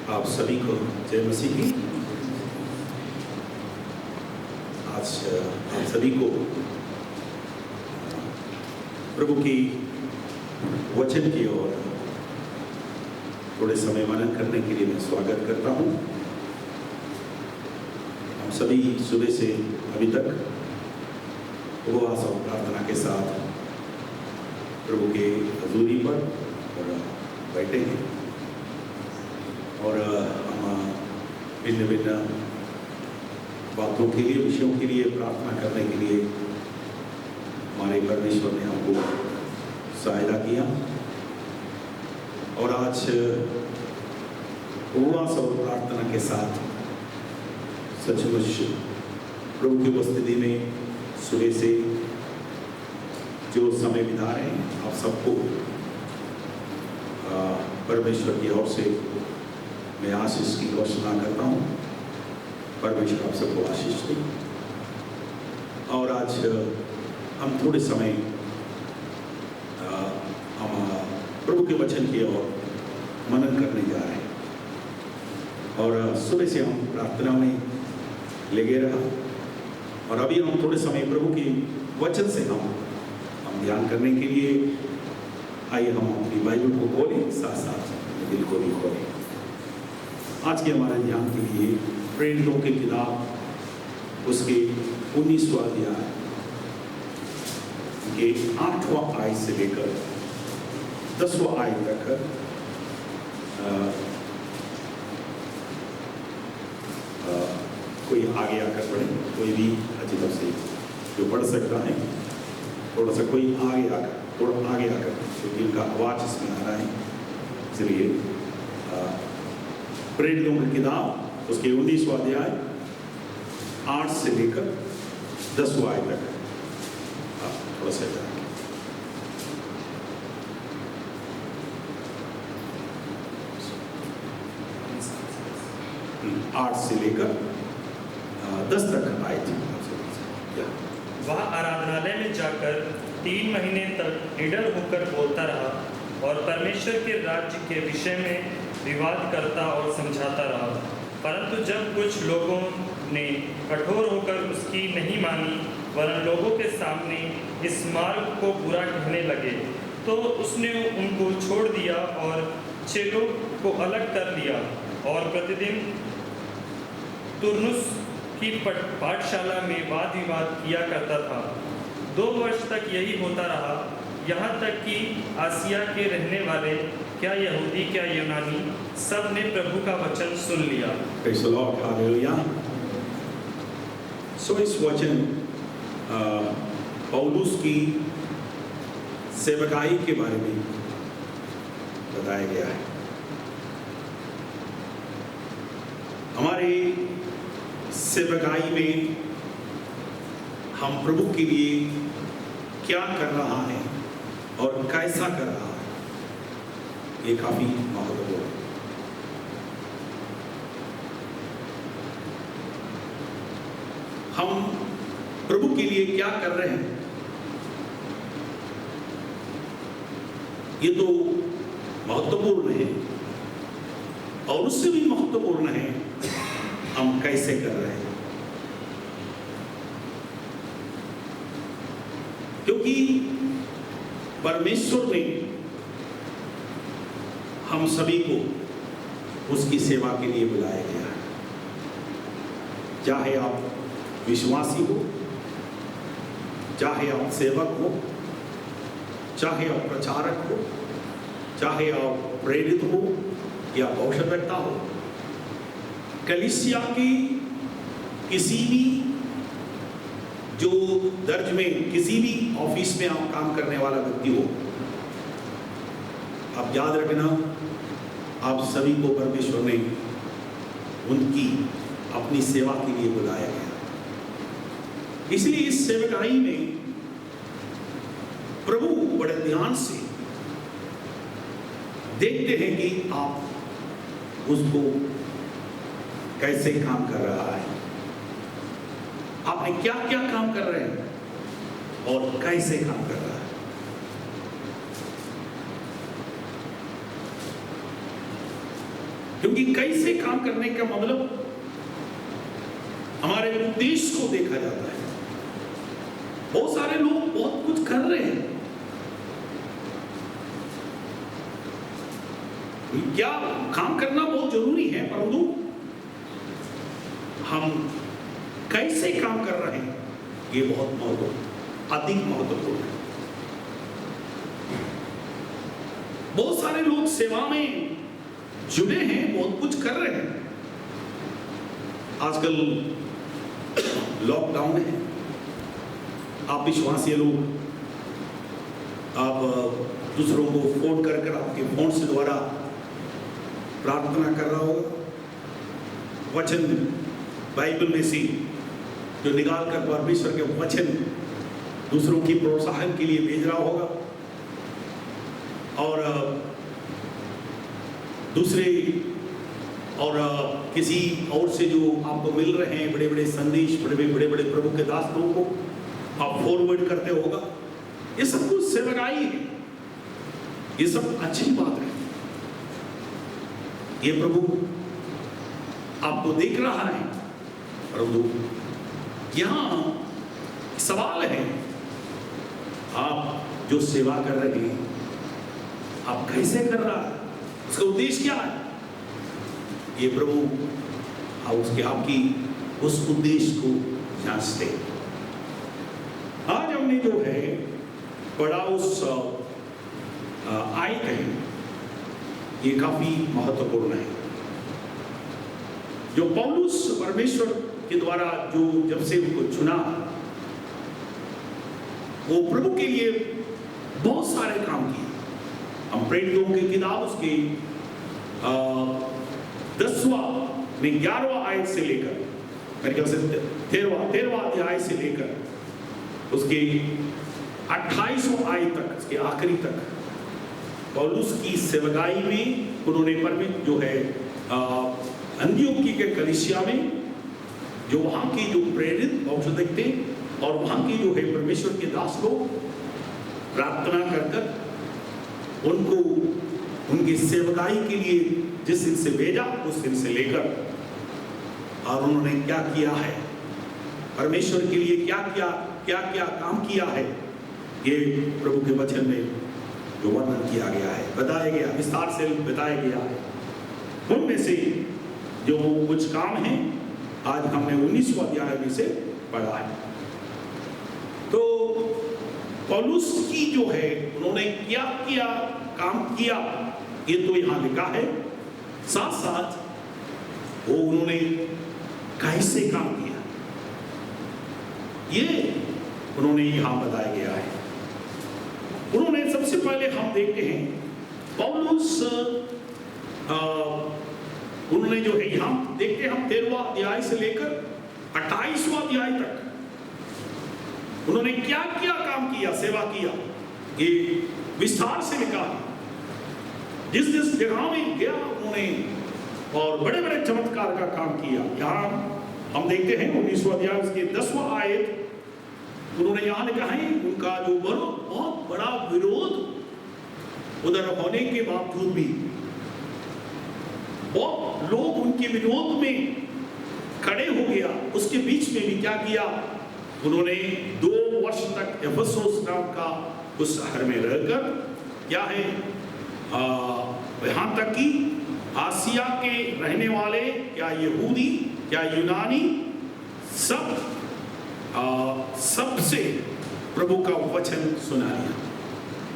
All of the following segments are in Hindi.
आप सभी को जय मसीह की। आज आप सभी को प्रभु की वचन की ओर थोड़े समय मनन करने के लिए मैं स्वागत करता हूँ। हम सभी सुबह से अभी तक उपवास और प्रार्थना के साथ प्रभु के हजूरी पर बैठे हैं और हम भिन्न भिन्न बातों के लिए, विषयों के लिए प्रार्थना करने के लिए हमारे परमेश्वर ने हमको सहायता किया। और आज उपवास और प्रार्थना के साथ सचमुच प्रभु की उपस्थिति में सुबह से जो समय बिता रहे हैं, आप सबको परमेश्वर की ओर से मैं आशीष की घोषणा करता हूँ। परमेश्वर आप सबको आशीष दे। और आज हम थोड़े समय हम प्रभु के वचन की ओर मनन करने जा रहे हैं और सुबह से हम प्रार्थना में लगे रहा और अभी हम थोड़े समय प्रभु की वचन से हम ध्यान करने के लिए आइए हम अपनी बाइबल को खोलें, साथ साथ दिल को भी खोलें। आज के हमारे ध्यान के लिए प्रेरितों की किताब उसके 19वां अध्याय के 8वां आयत से लेकर 10वां आयत तक कोई आगे आकर पढ़े, कोई भी अच्छी तरह से जो पढ़ सकता है थोड़ा सा कोई आगे आकर क्योंकि उनका आवाज इसमें आ रहा है, इसलिए प्रेरितों की किताब उसके 19वां अध्याय 8 से लेकर 10वां आयत तक थोड़ा सा 8 से लेकर 10 तक आयत। वह आराधनालय में जाकर 3 महीने तक निडर होकर बोलता रहा और परमेश्वर के राज्य के विषय में विवाद करता और समझाता रहा। परंतु जब कुछ लोगों ने कठोर होकर उसकी नहीं मानी वरन लोगों के सामने इस मार्ग को बुरा कहने लगे, तो उसने उनको छोड़ दिया और चेलों को अलग कर लिया और प्रतिदिन तुरनुस की पाठशाला में वाद विवाद किया करता था। 2 वर्ष तक यही होता रहा, यहाँ तक कि आसिया के रहने वाले, क्या यहूदी क्या यूनानी, सब ने प्रभु का वचन सुन लिया। Praise the Lord, hallelujah। So इस वचन पौलुस की सेवकाई के बारे में बताया गया है। हमारे सेवकाई में हम प्रभु के लिए क्या कर रहा है और कैसा कर रहा है, ये काफी महत्वपूर्ण है। हम प्रभु के लिए क्या कर रहे हैं, ये तो महत्वपूर्ण है और उससे भी महत्वपूर्ण है हम कैसे कर रहे हैं। क्योंकि परमेश्वर ने हम सभी को उसकी सेवा के लिए बुलाया गया है। चाहे आप विश्वासी हो, चाहे आप सेवक हो, चाहे आप प्रचारक हो, चाहे आप प्रेरित हो या भविष्यवक्ता हो, कलीसिया की किसी भी जो दर्ज में किसी भी ऑफिस में आप काम करने वाला व्यक्ति हो, आप याद रखना आप सभी को परमेश्वर ने उनकी अपनी सेवा के लिए बुलाया गया। इसलिए इस सेवकाई में प्रभु बड़े ध्यान से देखते हैं कि आप उसको कैसे काम कर रहा है, आपने क्या क्या काम कर रहे हैं और कैसे काम कर रहा है। क्योंकि कैसे काम करने का मतलब हमारे उद्देश्य को देखा जाता है। बहुत सारे लोग बहुत कुछ कर रहे हैं, क्या काम करना बहुत जरूरी है, परंतु हम कैसे काम कर रहे हैं ये बहुत अधिक महत्वपूर्ण है। बहुत सारे लोग सेवा में जुड़े हैं, बहुत कुछ कर रहे हैं। आजकल लॉकडाउन है, आप विश्वासी लोग आप दूसरों को फोन कर आपके फोन से द्वारा प्रार्थना कर रहा होगा, वचन बाइबल में से जो निकाल कर परमेश्वर के वचन दूसरों की प्रोत्साहन के लिए भेज रहा होगा, और दूसरे और किसी और से जो आपको मिल रहे हैं बड़े बड़े संदेश, बड़े बड़े प्रभु के दास लोगों को आप फॉरवर्ड करते होगा। ये सब कुछ सेवकाई है, ये सब अच्छी बात है। ये प्रभु आपको देख रहा है, परंतु यहां सवाल है, आप जो सेवा कर रहे हैं आप कैसे कर रहा है, उसका उद्देश्य क्या है, ये प्रभु उसके आपकी उस उद्देश्य को जांचते। आज हमने जो है पढ़ा उस आयत है, ये काफी महत्वपूर्ण है। जो पौलुस परमेश्वर के द्वारा जो जब से उनको चुना, वो प्रभु के लिए बहुत सारे काम किए। हम प्रेरितों की किताब उसके 10वां में 11वां आयत से लेकर मेरे ख्याल से 13वां अध्याय से लेकर उसके 28वां आयत तक, उसके आखिरी तक पौलुस की सेवकाई में उन्होंने परमित जो है अंतियोखी के कलीसिया में जो वहां के जो प्रेरित औषधिक थे और वहां के जो है परमेश्वर के दास लोग प्रार्थना कर उनको उनकी सेवकाई के लिए जिस दिन से भेजा उस दिन से लेकर, और उन्होंने क्या किया है, परमेश्वर के लिए क्या क्या काम किया है, ये प्रभु के वचन में जो वर्णन किया गया है, बताया गया, विस्तार से बताया गया है। उनमें से जो कुछ काम है आज हमने 19वां अध्याय में से पढ़ा है। तो पौलुस की जो है उन्होंने क्या किया, काम किया, ये तो यहां लिखा है, साथ साथ वो उन्होंने कैसे काम किया ये उन्होंने यहां बताया गया है। उन्होंने सबसे पहले हम देखते हैं पौलुस उन्होंने जो है यहां देखते हैं हम 13वां अध्याय से लेकर 28वां अध्याय तक उन्होंने क्या क्या काम किया, सेवा किया, ये विस्तार से लिखा है। जिस जगह में गया उन्होंने और बड़े बड़े चमत्कार का काम किया। यहाँ हम देखते हैं 19वां अध्याय उसके 10वां आयत, उन्होंने यहाँ लिखा है उनका जो बहुत बड़ा विरोध उधर होने के बावजूद भी बहुत लोग उनके विरोध में खड़े हो गया, उसके बीच में भी क्या किया, उन्होंने 2 वर्ष तक एफेसोस नाम का उस शहर में रहकर क्या है यहाँ तक कि आसिया के रहने वाले क्या यहूदी क्या यूनानी सबसे प्रभु का वचन सुना दिया।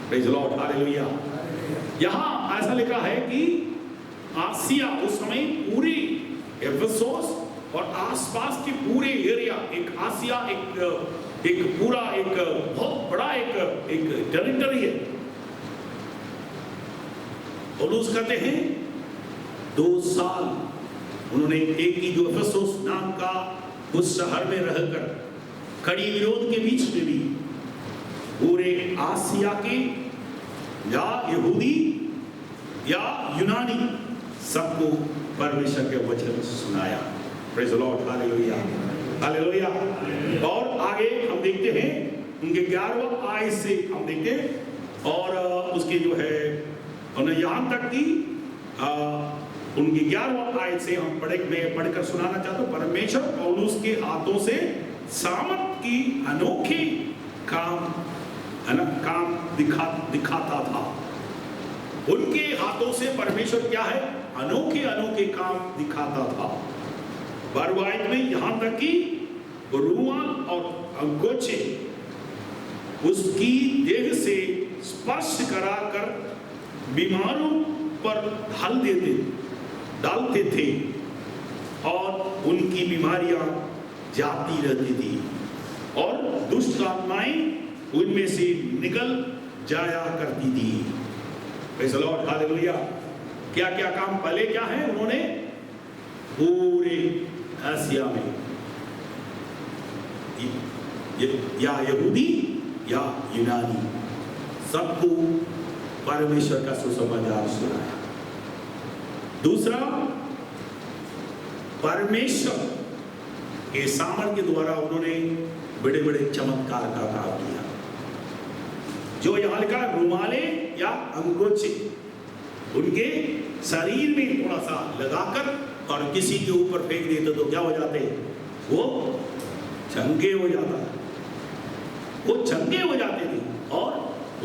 Praise the lord, hallelujah. यहाँ ऐसा लिखा है कि आसिया उस समय पूरी एफेसोस और आसपास के पूरे एरिया, एक आसिया एक पूरा एक बहुत बड़ा एक टेरिटरी है। पौलुस कहते हैं 2 साल उन्होंने एक ही जो एफेसोस नाम का उस शहर में रहकर कड़ी विरोध के बीच में भी पूरे आसिया के या यहूदी या यूनानी सबको परमेश्वर के वचन सुनाया। Praise the lord, hallelujah, hallelujah. और आगे हम देखते हैं उनके 11वां आयत से हम देखते हैं और उसके जो है उन्हें यहाँ तक कि उनकी 11वां आयत से मैं पढ़कर सुनाना चाहता हूं। परमेश्वर पौलुस के हाथों से सामर्थ की अनोखी काम दिखाता था। उनके हाथों से परमेश्वर क्या है, अनोखे काम दिखाता था। 12वां आयत में यहां तक कि रुमाल और अंगोछे उसकी देह से स्पर्श कराकर बीमारों पर डालते थे और उनकी बीमारियां जाती रहती थी और दुष्ट आत्माएं उनमें से निकल जाया करती थी। Praise the lord, hallelujah. क्या क्या काम पहले क्या है, उन्होंने पूरे आसिया में या यहूदी या यूनानी सबको परमेश्वर का सुसमाचार सुनाया। दूसरा, परमेश्वर के सामर्थ्य के द्वारा उन्होंने बड़े बड़े चमत्कार का काम किया। जो यहां लिखा रुमाले या अंगोछे उनके शरीर में थोड़ा सा लगाकर और किसी के ऊपर फेंक देते तो क्या हो जाते, वो चंगे हो जाते थे और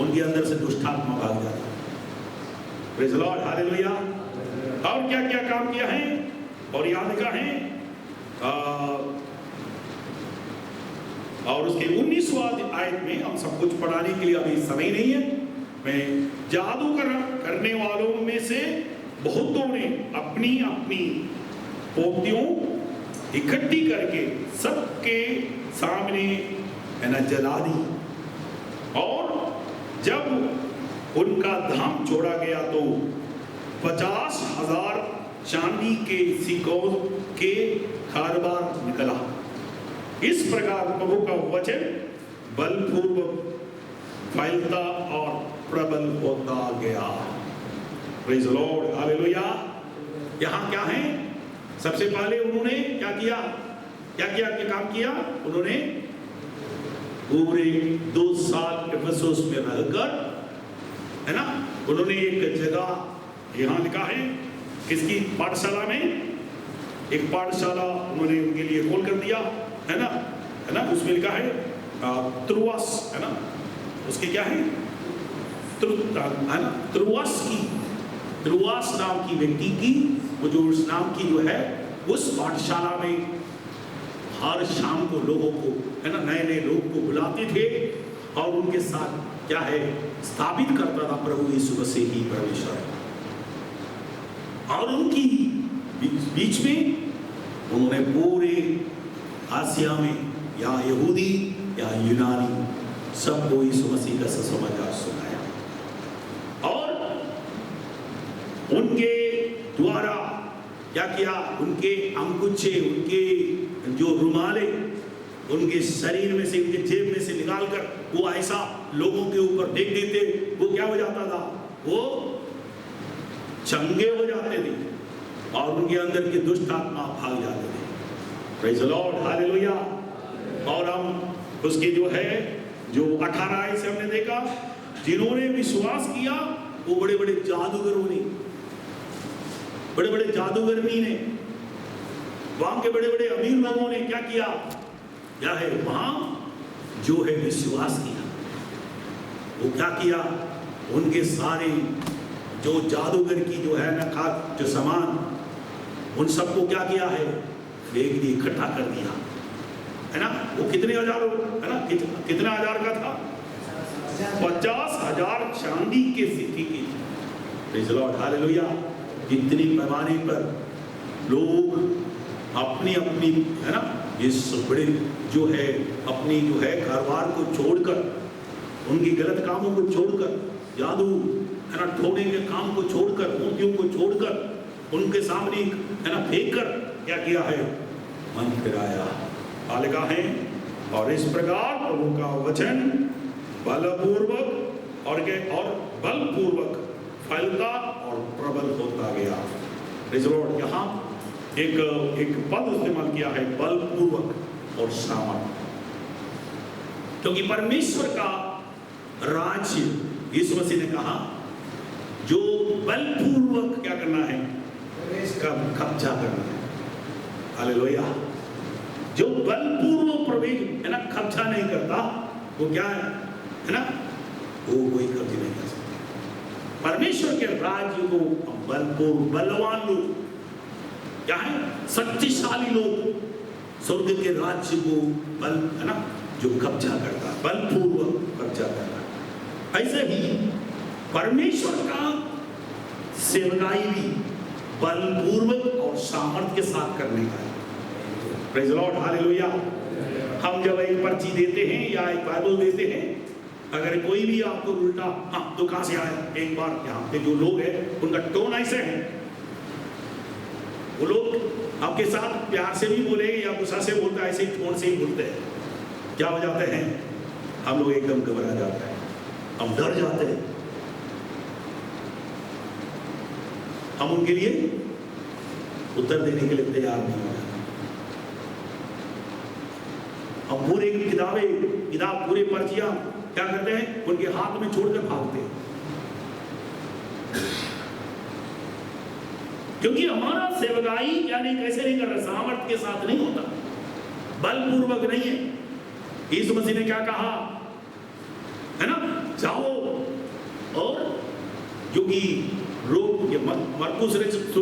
उनके अंदर से दुष्टात्मा भाग जाता। Praise the lord, hallelujah. और क्या क्या काम किया है, और याद लिखा है और उसके 19वां आयत में, हम सब कुछ पढ़ाने के लिए अभी समय नहीं है, मैं जादू करने वालों में से बहुतों ने अपनी अपनी पोतियों इकट्ठी करके सबके सामने जला दी और जब उनका धाम छोड़ा गया तो 50,000 चांदी के सिक्कों के कारोबार निकला। इस प्रकार प्रभु का वचन बलपूर्वक फैलता और प्रबल होता गया। Praise the lord, hallelujah. यहाँ क्या है, सबसे पहले उन्होंने क्या किया, क्या काम किया, उन्होंने पूरे 2 साल एफेसुस में रहकर, है ना, उन्होंने एक जगह यहाँ लिखा है किसकी पाठशाला में, एक पाठशाला उन्होंने उनके लिए खोल कर दिया, है ना, उसमें लिखा है त्रुआस, है ना, उसके क्या है, त्रुआस नाम की व्यक्ति की, वो जो उस नाम की जो है, उस पाठशाला में हर शाम को लोगों को, है ना, नए नए लोग को बुलाते थे और उनके साथ क्या है, स्थापित करता था प्रभु यीशु मसीह ही परमेश्वर। और उनकी बीच में उन्होंने पूरे आसिया में या यहूदी या यूनानी सबको यीशु मसीह का सुसमाचार सुनाया। और उनके द्वारा क्या किया, उनके अंगूछे, उनके जो रुमाले उनके शरीर में से, उनके जेब में से निकालकर वो ऐसा लोगों के ऊपर फेंक देते, वो क्या हो जाता था, वो चंगे हो जाते थे और उनके अंदर के दुष्ट आत्मा भाग जाते थे। Praise the lord, hallelujah. और हम उसकी जो है, जो 18 आयत से हमने देखा, जिन्होंने विश्वास किया वो बड़े बड़े जादूगरों ने, बड़े बड़े जादूगरनी ने, वहां के बड़े बड़े अमीर लोगों ने क्या किया, क्या है, वहां जो है विश्वास किया। वो क्या किया, उनके सारे जो जादूगर की जो है ना जो सामान, उन सबको क्या किया है, फेंक दिया, इकट्ठा कर दिया, है ना। वो कितने हजार, है ना, कितना हजार का था, 50,000 चांदी के सिक्के की। Praise the lord, hallelujah. इतनी पैमाने पर लोग अपनी अपनी, है ना, इस बड़े जो है अपनी जो है कारोबार को छोड़कर, उनकी गलत कामों को छोड़कर, जादू, है ना, ठोने के काम को छोड़कर, मोतियों को छोड़कर उनके सामने, है ना, फेंक कर क्या किया है, मन फिराया। लिखा है, और इस प्रकार प्रभु का वचन बलपूर्वक और बलपूर्वक फैलता और प्रबल होता गया। Praise the Lord. यहाँ एक पद इस्तेमाल किया है, बलपूर्वक और सामर्थ, क्योंकि परमेश्वर का राज्य, यीशु मसीह ने कहा, जो बलपूर्वक क्या करना है, कब्जा करना है। हालेलुया। जो बलपूर्वक प्रवेश है ना कब्जा नहीं करता वो क्या है ना, वो कोई कब्जा नहीं कर सकता। परमेश्वर के राज्य को बलपूर्वक, बलवान लोग क्या है, शक्तिशाली लोग स्वर्ग के राज्य को बल है ना जो कब्जा करता, बलपूर्वक कब्जा करता। ऐसे ही परमेश्वर का सेवकाई भी बलपूर्वक और सामर्थ्य के साथ करने का है। Praise the lord, hallelujah. हम जब एक पर्ची देते हैं या एक बाइबल देते हैं, अगर कोई भी आपको उल्टा हाँ तो कहां से आए, एक बार यहाँ पे जो लोग हैं उनका टोन ऐसे है, वो लोग आपके साथ प्यार से भी बोलेंगे या गुस्सा से बोलते हैं, ऐसे ही टोन से ही बोलते हैं। क्या हो जाते हैं, हम लोग एकदम घबरा जाते हैं, हम डर जाते हैं, हम उनके लिए उत्तर देने के लिए तैयार नहीं होते। हम पूरे किताब पूरे पर्चियां क्या करते हैं, उनके हाथ में छोड़कर भागते हैं, क्योंकि हमारा सेवकाई यानी कैसे नहीं कर रहा, सामर्थ्य के साथ नहीं होता, बलपूर्वक नहीं है। यीशु मसीह ने क्या कहा है ना, जाओ और जो कि लोग ये मरकुस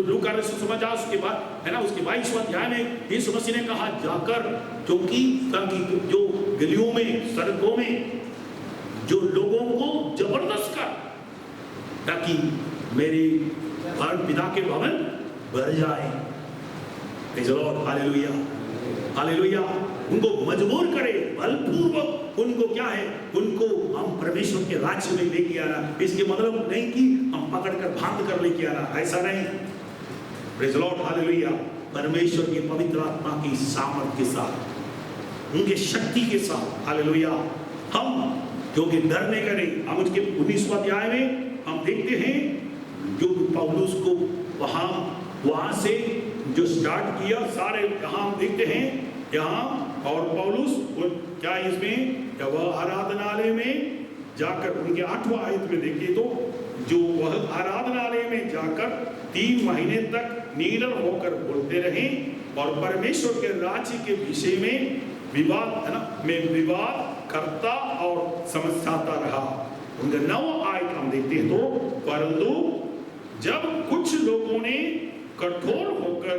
लूका समाचार उसके बाद है ना, उसके 22वें अध्याय में यीशु मसीह ने कहा जाकर, क्योंकि ताकि जो गलियों में सड़कों में जो लोगों को जबरदस्त कर, ताकि मेरे पिता के भवन भर जाए। Praise the lord, hallelujah, hallelujah. उनको मजबूर करे, बलपूर्वक उनको क्या है, उनको हम परमेश्वर के राज्य में लेके आना। इसके मतलब नहीं कि हम पकड़कर बांध कर लेके आना, ऐसा नहीं। Praise the lord, hallelujah. परमेश्वर की पवित्र आत्मा की सामर्थ के साथ, उनके शक्ति के साथ, हालेलुया। हम क्योंकि डरने का नहीं, हम उसके 19वें अध्याय में हम देखते हैं जो पौलुस को वहां से जो स्टार्ट किया, सारे यहाँ हम देखते हैं यहाँ, और पौलुस क्या इसमें वह आराधनालय में जाकर उनके 8वां आयत में देखिए तो, जो वह आराधनालय में जाकर 3 महीने तक निडर होकर बोलते रहे और परमेश्वर के राज्य के विषय में विवाद करता और समझाता रहा। उनका 9वां आयत हम देखते हैं तो, परंतु जब कुछ लोगों ने कठोर होकर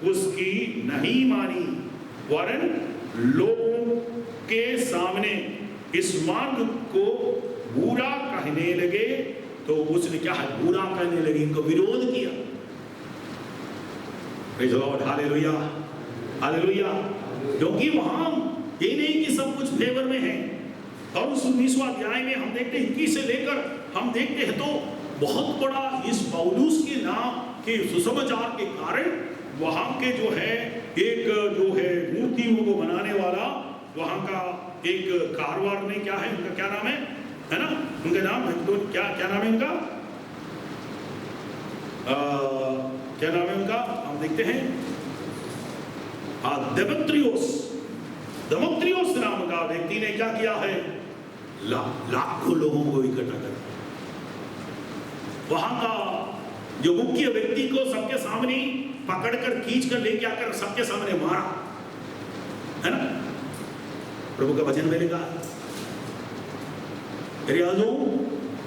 उसकी नहीं मानी, वरन लोगों के सामने इस मार्ग को बुरा कहने लगे, तो उसने क्या है, बुरा कहने लगे, इनको विरोध किया। Praise the lord, hallelujah, hallelujah. क्योंकि वहां ये नहीं कि सब कुछ फेवर में है। और उस 19वें अध्याय में हम देखते हैं 21 से लेकर हम देखते हैं तो बहुत बड़ा इस पौलुस के नाम के सुसमाचार के कारण वहां के जो है एक जो है मूर्तियों को बनाने वाला वहां का एक कारवार ने क्या है, उनका क्या नाम है ना, उनका नाम तो क्या नाम है उनका, क्या नाम है उनका, हम देखते हैं दमोत्रियोस नाम का व्यक्ति ने क्या किया है, लाखों लोगों को इकट्ठा कर वहां का जो मुख्य व्यक्ति को सबके सामने पकड़कर खींचकर लेके आकर सबके सामने मारा, है ना। प्रभु का वचन मिलेगा,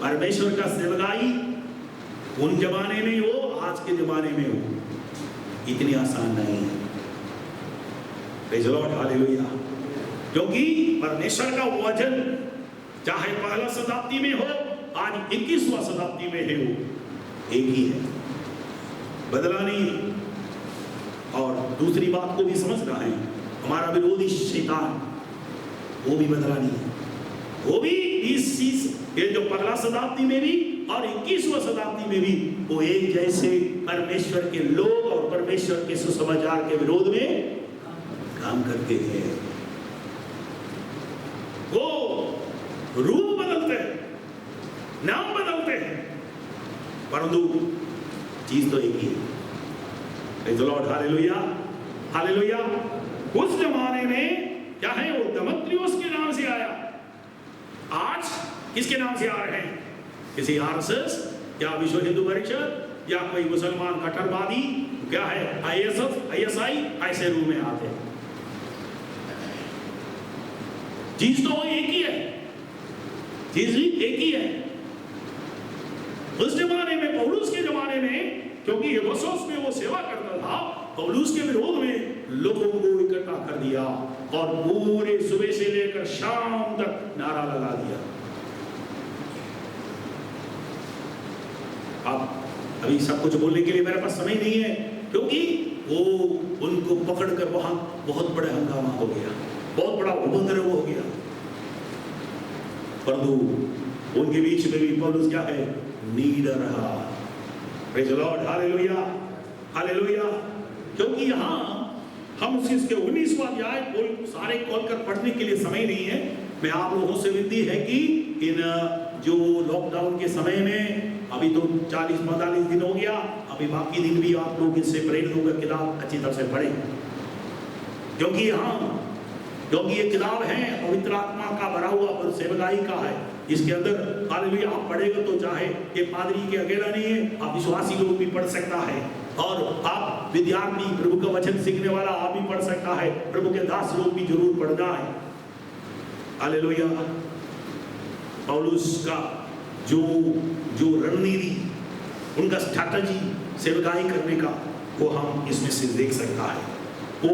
परमेश्वर का सेवकाई उन जमाने में हो, आज के जमाने में हो, इतनी आसान नहीं है। Praise the lord, hallelujah. क्योंकि परमेश्वर का वचन चाहे पहला शताब्दी में हो, आज 21वां शताब्दी में है, वो एक ही है, बदला नहीं है। और दूसरी बात को भी समझना है, हमारा विरोधी शैतान वो भी बदला नहीं है, वो भी इस चीज ये जो पहला शताब्दी में भी और 21वां शताब्दी में भी वो एक जैसे परमेश्वर के लोग और परमेश्वर के सुसमाचार के विरोध में काम करते हैं। वो रूप बदलते हैं, नाम बदलते हैं, परंतु चीज तो एक ही है। Praise the lord, hallelujah, hallelujah. उस जमाने में क्या है, वो दमोत्रियोस के नाम से आया, आज किसके नाम से आ रहे हैं, किसी आरएसएस या विश्व हिंदू परिषद या कोई मुसलमान कट्टरवादी क्या है ISI ऐसे रूम में आते हैं। चीज तो एक ही है, चीज एक ही है। उस जमाने में, पौलुस के जमाने में, क्योंकि एफेसुस में वो सेवा करता था, पौलुस के विरोध में लोगों को इकट्ठा कर दिया और पूरे सुबह से लेकर शाम तक नारा लगा दिया। अब अभी सब कुछ बोलने के लिए मेरे पास समय नहीं है, क्योंकि वो उनको पकड़कर वहां बहुत बड़ा हंगामा हो गया, बहुत बड़ा उपद्रव हो गया। परंतु उनके बीच में भी पौलुस क्या है, नीडर रहा। Praise the lord, hallelujah, hallelujah. क्योंकि यहाँ हम इसके 19वां अध्याय सारे खोलकर पढ़ने के लिए समय नहीं है। मैं आप लोगों से विनती है कि इन जो लॉकडाउन के समय में अभी तो 40-45 दिन हो गया, अभी बाकी दिन भी आप लोग इससे प्रेरित होकर किताब अच्छी तरह से पढ़ें, क्योंकि ये किताब है पवित्र आत्मा का भरा हुआ और सेवकाई का है। इसके अंदर हालेलुया आप पढ़ेगा तो चाहे ये पादरी के अकेला नहीं है, आप विश्वासी लोग भी पढ़ सकता है, और आप विद्यार्थी प्रभु का वचन सीखने वाला आप भी पढ़ सकता है, प्रभु के दास लोग भी जरूर पढ़ना है। हालेलुया। पौलुस का जो रणनीति, उनका स्ट्रैटेजी सेवकाई करने का, वो हम इसमें से देख सकता है। वो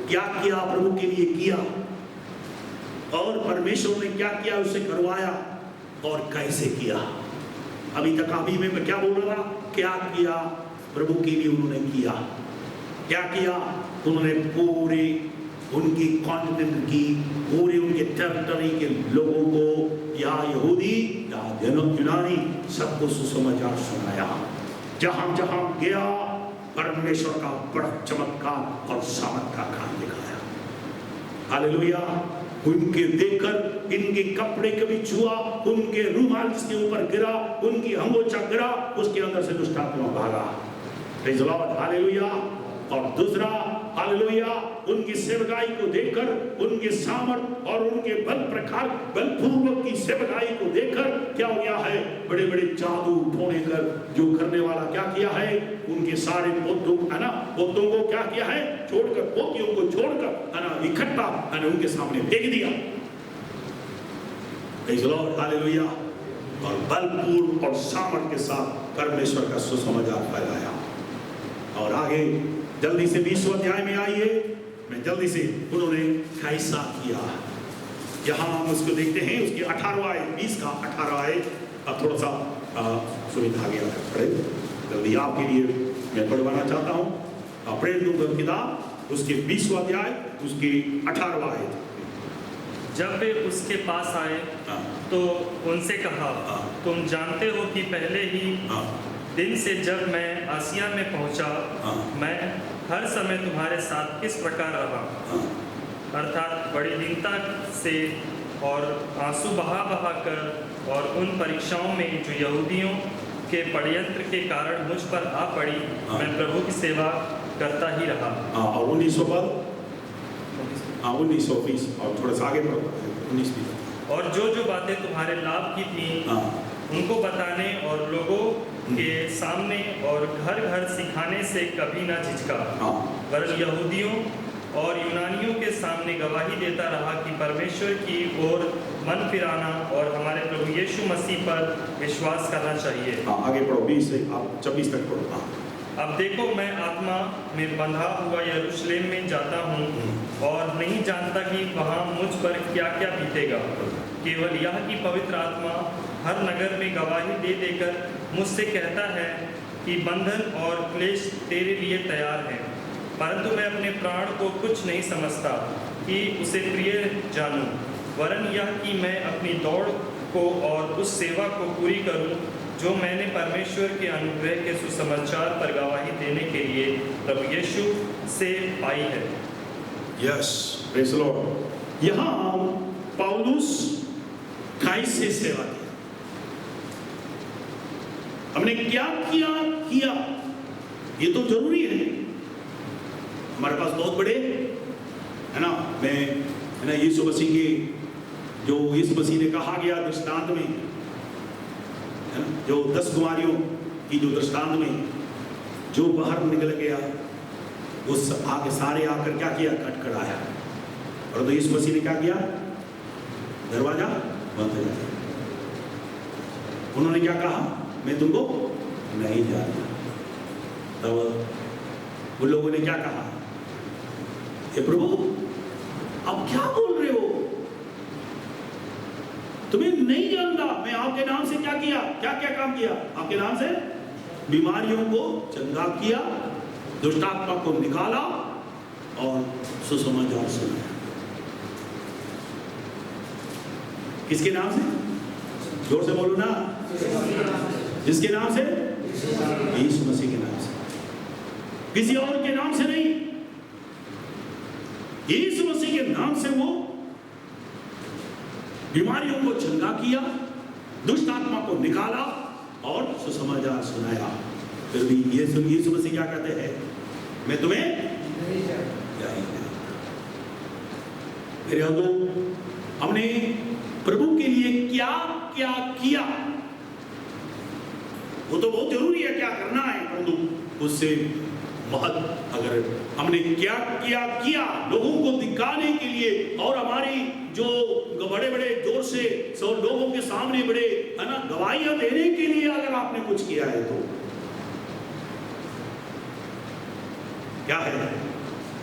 क्या किया, प्रभु के लिए किया, और परमेश्वर ने क्या किया, उसे करवाया, और कैसे किया। अभी तक अभी मैं क्या बोल रहा, क्या किया प्रभु के लिए उन्होंने किया, क्या किया उन्होंने पूरे उनकी कॉन्टिनेंट की, पूरे उनके टेरिटरी के लोगों को, या यहूदी या यूनानी, सबको सुसमाचार सुनाया। जहां जहां गया परमेश्वर का बड़ा चमत्कार और सामर्थ का काम दिखाया। हालेलुया। उनके देखकर इनके कपड़े कभी छुआ, उनके रुमाल जिसके ऊपर गिरा, उनकी अंगोछा गिरा, उसके अंदर से दुष्ट आत्मा भागा। Praise the lord, hallelujah. और दूसरा, हालेलुया, उनकी सेवकाई को देखकर, उनके सामर्थ और उनके बलपूर्वक की सेवकाई को देखकर क्या हो गया है, बड़े बड़े जादू टोने कर जो करने वाला क्या किया है, उनके सारे पोतों को क्या किया है, छोड़कर, पोतियों को छोड़कर इकट्ठा उनके सामने फेंक दिया। Praise the lord, hallelujah. और बलपूर्व और सामर्थ के साथ परमेश्वर का सुसमाचार फैलाया। और आगे जल्दी से 20वें अध्याय में आइए, मैं जल्दी से उन्होंने कैसा किया, यहाँ हम उसको देखते हैं, उसकी 18वां आयत, 20 का 18वां आयत। अब थोड़ा सा सुविधा गया पढ़े, जल्दी आपके लिए मैं पढ़वाना चाहता हूँ। प्रेरितों की किताब उसके 20वां अध्याय उसकी 18वां आयत। जब वे उसके पास आए तो उनसे कहा, तुम जानते हो कि पहले ही दिन से जब मैं आसिया में पहुंचा, मैं हर समय तुम्हारे साथ किस प्रकार रहा, अर्थात बड़ी दीनता से और आंसू बहा कर, और उन परीक्षाओं में जो यहूदियों के षड्यंत्र के कारण मुझ पर आ पड़ी, मैं प्रभु की सेवा करता ही रहा। और 19 पर 1920 और थोड़ा सा आगे बढ़ो, 19 और जो बातें तुम्हारे लाभ की थी उनको बताने और लोगों के सामने और घर घर सिखाने से कभी ना झिझका, वरन यहूदियों और यूनानियों के सामने गवाही देता रहा कि परमेश्वर की ओर मन फिराना और हमारे प्रभु यीशु मसीह पर विश्वास करना चाहिए। आगे पढ़ो, 20 से आप 26 तक पढ़ो। अब देखो, मैं आत्मा में बंधा हुआ यरूशलेम में जाता हूँ और नहीं जानता कि वहाँ मुझ पर क्या क्या बीतेगा। केवल यह कि पवित्र आत्मा हर नगर में गवाही दे देकर मुझसे कहता है कि बंधन और क्लेश तेरे लिए तैयार हैं, परंतु मैं अपने प्राण को कुछ नहीं समझता कि उसे प्रिय जानूं, वरन यह कि मैं अपनी दौड़ को और उस सेवा को पूरी करूं जो मैंने परमेश्वर के अनुग्रह के सुसमाचार पर गवाही देने के लिए प्रभु यीशु से पाई है। Yes, praise the Lord. यहाँ पौलुस कैसे सेवा की, हमने क्या किया, ये तो जरूरी है। हमारे पास बहुत बड़े है ना, यीशु मसीह के जो यीशु मसीह ने कहा गया दृष्टांत में, है ना, जो 10 कुमारियों की जो दृष्टांत में जो बाहर निकल गया उस आगे सारे आकर क्या किया, खटखटाया। और तो यीशु मसीह ने क्या किया, दरवाजा बंद कर दिया। उन्होंने क्या कहा, मैं तुमको नहीं जानता। तब उन लोगों ने क्या कहा, हे प्रभु अब क्या बोल रहे हो, तुम्हें नहीं जानता। मैं आपके नाम से क्या किया, क्या क्या काम किया, आपके नाम से बीमारियों को चंगा किया, दुष्ट आत्मा को निकाला और सुसमाचार सुनाया। किसके नाम से, जोर से बोलो ना, जिसके नाम से, यीशु मसीह के नाम से, किसी और के नाम से नहीं। यीशु मसीह के नाम से वो बीमारियों को चंगा किया, दुष्ट आत्मा को निकाला और सुसमाचार सुनाया। फिर भी यीशु मसीह क्या कहते हैं, मैं तुम्हें नहीं जानता। मेरे दोस्तों, हमने प्रभु के लिए क्या क्या किया, वो तो बहुत जरूरी है क्या करना है, परंतु उससे बहुत अगर हमने क्या क्या किया लोगों को दिखाने के लिए और हमारी जो बड़े बड़े जोर से सब लोगों के सामने बड़े है ना गवाहियां देने के लिए अगर आपने कुछ किया है तो क्या है,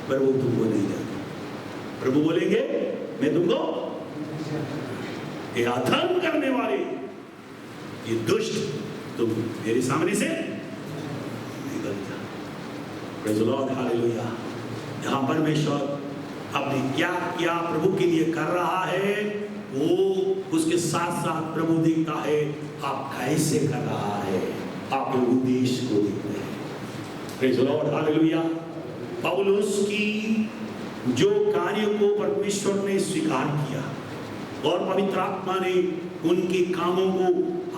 पर वो तुमको नहीं जानता। प्रभु बोलेंगे मैं तुमको, ये अधर्म करने वाले, ये दुष्ट, तुम मेरे सामने से निकल जा। Praise the lord, hallelujah. जहां परमेश्वर अपने क्या क्या प्रभु के लिए कर रहा है, वो उसके साथ साथ प्रभु देखता है आप कैसे कर रहा है, आपके उद्देश्य को देखते हैं। Praise the lord, hallelujah. पौलुस की जो कार्य को परमेश्वर ने स्वीकार किया और पवित्र आत्मा ने उनके कामों को,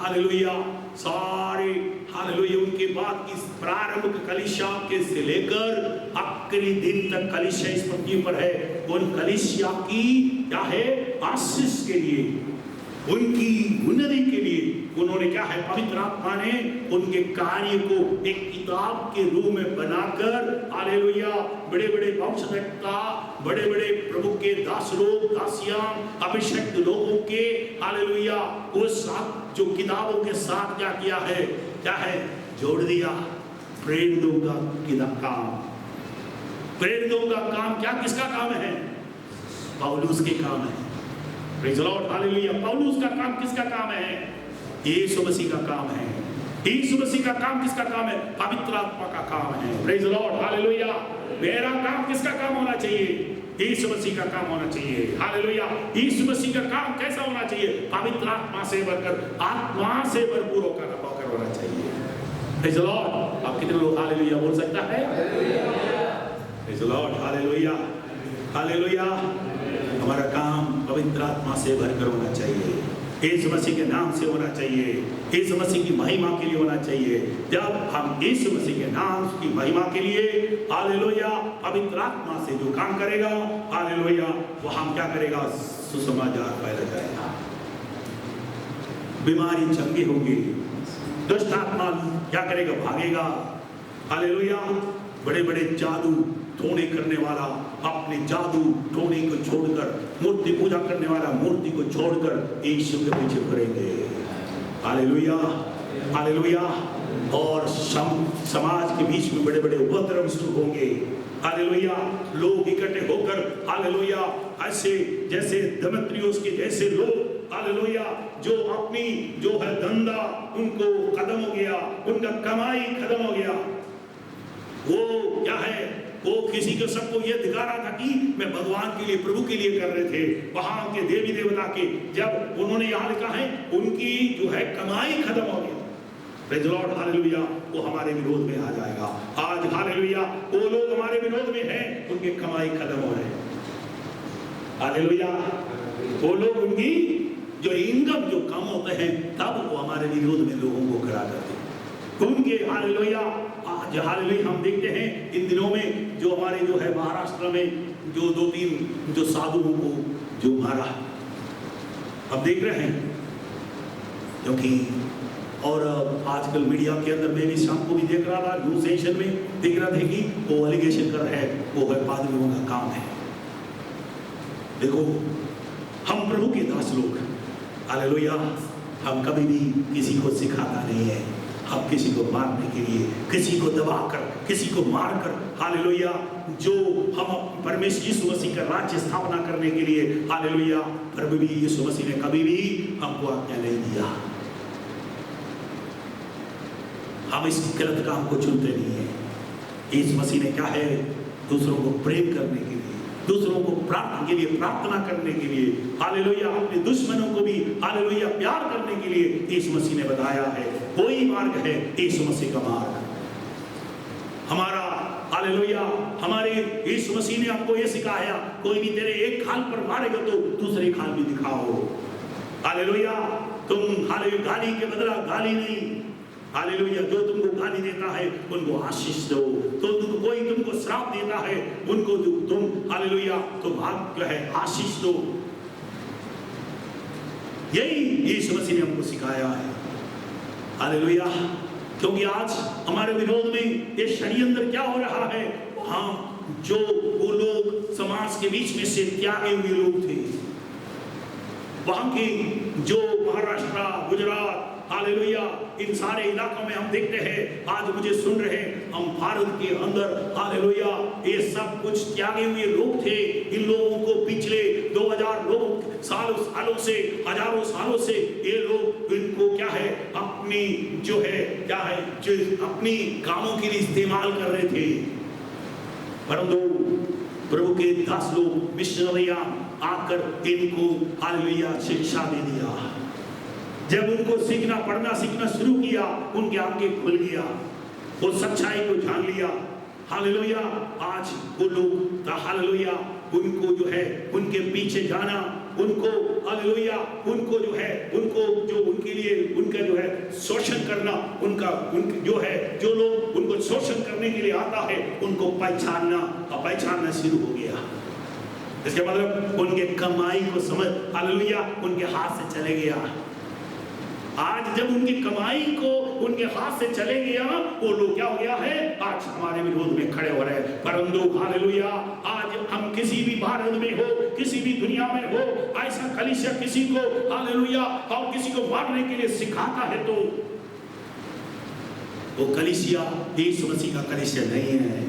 हालेलुया, सारे हालेलुया उनके बाद इस प्रारंभ कलीसिया के से लेकर आखिरी दिन तक कलीसिया इस पृथ्वी पर है, उन कलीसिया की क्या है, आशीष के लिए, उनकी उन्नति के लिए उन्होंने क्या है, पवित्र आत्मा ने उनके कार्य को एक किताब के रूप में बनाकर, हालेलुया, बड़े बड़े वंशवेत्ता, बड़े बड़े प्रभु के दास लोग, दासियां, अभिषिक्त लोगों के, हालेलुया, वो साथ जो किताबों के साथ क्या किया है, क्या है, जोड़ दिया। प्रेरितों का काम, प्रेरितों का काम क्या, किसका काम है, पौलुस के काम है। Praise the lord, hallelujah. पौलुस का काम किसका काम है, यीशु मसीह का काम है। यीशु मसीह का काम किसका काम है, पवित्र आत्मा का काम है। Praise the lord, hallelujah. मेरा काम किसका काम होना चाहिए, यीशु मसीह का काम होना चाहिए। हालेलुया। यीशु मसीह का काम कैसा होना चाहिए, पवित्र आत्मा से भरकर, आत्मा से भरपूर होकर होना चाहिए। Praise the Lord. आप कितने लोग हालेलुया बोल सकता है, praise the lord, hallelujah, hallelujah. हमारा काम पवित्र आत्मा से भरकर होना चाहिए, यीशु मसीह के नाम से होना चाहिए, यीशु मसीह की महिमा के लिए होना चाहिए। जब हम यीशु मसीह के नाम की महिमा के लिए, हालेलुया, पवित्र आत्मा से जो काम करेगा, हालेलुया, वो हम क्या करेगा, सुसमाचार फैला जाएगा, बीमारी चंगी होगी, दुष्ट आत्मा क्या करेगा, भागेगा। हालेलुया। बड़े बड़े जादू टोने करने वाला अपने जादू टोने को छोड़कर, मूर्ति पूजा करने वाला मूर्ति को छोड़कर यीशु के पीछे पड़ेंगे। Hallelujah, hallelujah. और समाज के बीच में बड़े बड़े उपद्रव शुरू होंगे। हालेलुया। लोग इकट्ठे होकर, हालेलुया, ऐसे जैसे देमेत्रियुस के जैसे लोग, हालेलुया, जो अपनी जो है धंधा उनको खत्म हो गया, उनका कमाई खत्म हो गया, वो क्या है, वो किसी को सबको ये दिखा रहा था कि मैं भगवान के लिए, प्रभु के लिए कर रहे थे। वहां के देवी देवता के, जब उन्होंने यहाँ लिखा है उनकी जो है कमाई खत्म हो गई। Praise the lord, hallelujah. वो हमारे विरोध में आ जाएगा आज। हालेलुया। वो लोग हमारे विरोध में हैं, उनकी कमाई खत्म हो रही है। हालेलुया। वो लोग उनकी जो इनकम जो कम होते हैं, तब वो हमारे विरोध में लोगों को खड़ा करते हैं उनके। हालेलुया। आज हालेलुया हम देखते हैं इन दिनों में जो हमारे जो है महाराष्ट्र में जो 2-3 जो साधुओं को जो मारा, अब देख रहे हैं, क्योंकि और आजकल मीडिया के अंदर मैं भी शाम को भी देख रहा था, न्यूज सेशन में देख रहा था कि वो एलिगेशन कर रहे हैं, वो है पादरियों का काम है। देखो, हम प्रभु के दास लोग, हालेलुया, हम कभी भी किसी को सिखाता नहीं है। हम किसी को मारने के लिए, किसी को दबाकर, किसी को मारकर, हालेलुया, जो हम परमेश्वर यीशु मसीह का राज्य स्थापना करने के लिए, हालेलुया, प्रभु भी यीशु मसीह ने कभी भी हमको आज्ञा नहीं दिया। हम इस गलत काम को चुनते नहीं है। यीशु मसीह ने क्या है, दूसरों को प्रेम करने के लिए, दूसरों को प्रार्थना करने के लिए, हालेलुया, अपने दुश्मनों को भी, हालेलुया, प्यार करने के लिए यीशु मसीह ने बताया है। कोई मार्ग है यीशु मसीह का मार्ग हमारा, हालेलुया, हमारे यीशु मसीह ने हमको ये सिखाया, कोई भी तेरे एक खाल पर मारेगा तो दूसरे खाल भी दिखाओ। हालेलुया, तुम हालेलुया गाली के बदला गाली नहीं, हालेलुया, जो तुमको गाली देता है उनको आशीष दो, तो कोई तुमको श्राप देता है उनको तुम, हालेलुया, तुम भाग्य है आशीष दो। यही यीशु मसीह ने हमको सिखाया है, हालेलुया। क्योंकि आज हमारे विरोध में ये षड्यंत्र क्या हो रहा है, हाँ, जो वो लोग समाज के बीच में से त्यागे हुए लोग थे, वहां के जो महाराष्ट्र, गुजरात, हालेलुया, इन सारे इलाकों में हम देखते हैं, आज मुझे सुन रहे हैं, हम भारत के अंदर, हालेलुया, ये सब कुछ त्यागे हुए लोग थे। इन लोगों को पिछले 2000 सालों से, हजारों सालों से ये लोग, इनको क्या है, अपनी जो है क्या है, जो अपनी कामों के लिए इस्तेमाल कर रहे थे। परंतु प्रभु के दास लोग, मिशनरियां आकर इनको, हालेलुया, शिक्षा दे दिया। जब उनको सीखना, पढ़ना, सीखना शुरू किया, उनके आंखें खुल गया, वो सच्चाई को जान लिया। हालेलुया, आज वो लोग, हालेलुया, उनको जो है, उनके पीछे जाना, उनको, हालेलुया, उनको जो है, उनको जो उनके लिए, उनका जो है शोषण करना, उनके जो है, जो लोग उनको शोषण करने के लिए आता है, उनको पहचानना शुरू हो गया। इसके मतलब उनके कमाई को समझ, हालेलुया, उनके हाथ से चले गया। आज जब उनकी कमाई को उनके हाथ से चले गया, वो लोग क्या हो गया है, आज हमारे विरोध में खड़े हो रहे हैं। परंतु हालेलुया, आज हम किसी भी भारत में हो, किसी भी दुनिया में हो, ऐसा कलीसिया किसी को, हालेलुया, और किसी को मारने के लिए सिखाता है, तो वो कलीसिया यीशु मसीह का कलीसिया नहीं है,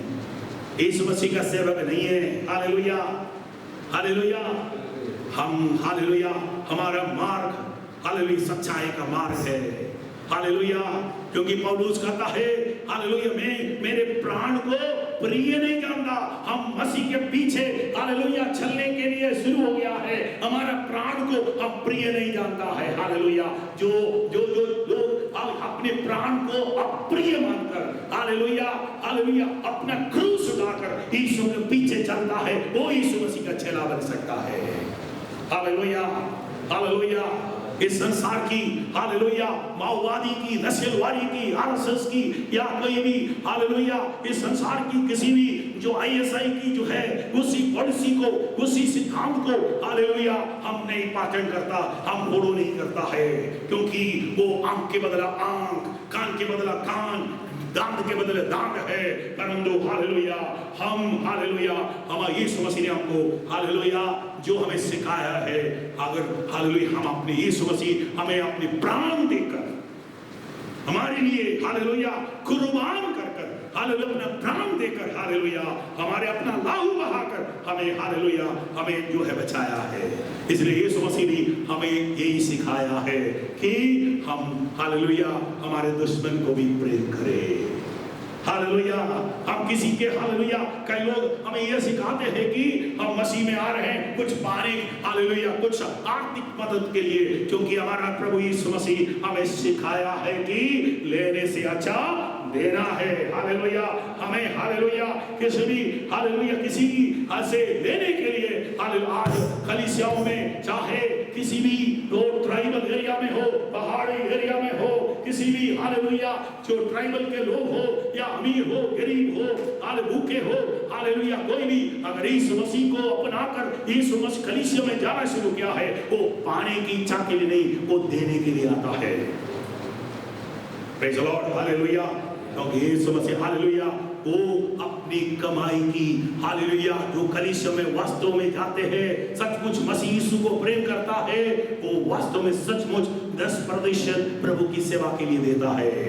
यीशु मसीह का सेवक नहीं है। हालेलुया, हालेलुया, हम, हालेलुया, हमारा मार्ग, हालेलुया, सच्चाई का मार्ग है। हालेलुया, क्योंकि पौलुस कहता है, हालेलुया, मैं मेरे प्राण को प्रिय नहीं जानता। हम मसीह के पीछे, हालेलुया, चलने के लिए शुरू हो गया है, हमारा प्राण को अब प्रिय नहीं जानता है। हालेलुया, जो जो जो लोग अपने प्राण को अप्रिय मानकर, हालेलुया, हालेलुया, अपना क्रूस उठाकर यीशु के पीछे चलता है, वो यीशु मसीह का चेला बन सकता है। हालेलुया, हालेलुया, इस संसार की, हालेलुया, माओवादी की, नस्लवादी की, आरएसएस की, या कोई भी, हालेलुया, इस संसार की किसी भी जो आईएसआई की जो है, उसी पॉलिसी को, उसी सिद्धांत को, हालेलुया, हम नहीं पाचन करता, हम फॉलो नहीं करता है। क्योंकि वो आंख के बदला आंख, कान के बदला कान, दांत के बदले दांत है। परंतु हालेलुया, हम, हालेलुया, हमारे यीशु मसीह ने हमको, हालेलुया, जो हमें सिखाया है, अगर हालेलुया हम अपने यीशु मसीह हमें अपने प्राण देकर हमारे लिए, हालेलुया, कुर्बान कर कर, हालेलुया, अपना प्राण देकर, हालेलुया, हमारे अपना लहू बहाकर हमें, हालेलुया, हमें जो है बचाया है। इसलिए यीशु मसीह ने हमें यही सिखाया है कि हम, हालेलुया, हमारे दुश्मन को भी प्रेम करें। हालेलुया, हम किसी के, हालेलुया, कई लोग हमें यह सिखाते हैं कि हम मसीह में आ रहे हैं कुछ पाने, हालेलुया, कुछ आर्थिक मदद के लिए, क्योंकि हमारा प्रभु यीशु मसीह हमें सिखाया है कि लेने से अच्छा देना है। हालेलुया, हमें, हालेलुया, किसी भी, हालेलुया, किसी से लेने के लिए, हालेलुया, आज कलीसियाओं में, चाहे किसी भी ट्राइबल एरिया में हो, पहाड़ी एरिया में हो, किसी भी, हालेलुया, जो ट्राइबल के लोग हो, या अमीर हो, गरीब हो, भूखे हो, हालेलुया, कोई भी अगर यीशु मसीह को अपनाकर यीशु मसीह कलीसिया में जाना शुरू किया है, वो पाने की इच्छा के लिए नहीं, वो देने के लिए आता है। Praise the lord, hallelujah. क्योंकि यीशु मसीह हालेलुया वो अपनी कमाई की हालेलुया जो कलीसिया में वास्तव में जाते हैं, सचमुच मसीह यीशु को प्रेम करता है, वो वास्तव में सचमुच 10% प्रभु की सेवा के लिए देता है।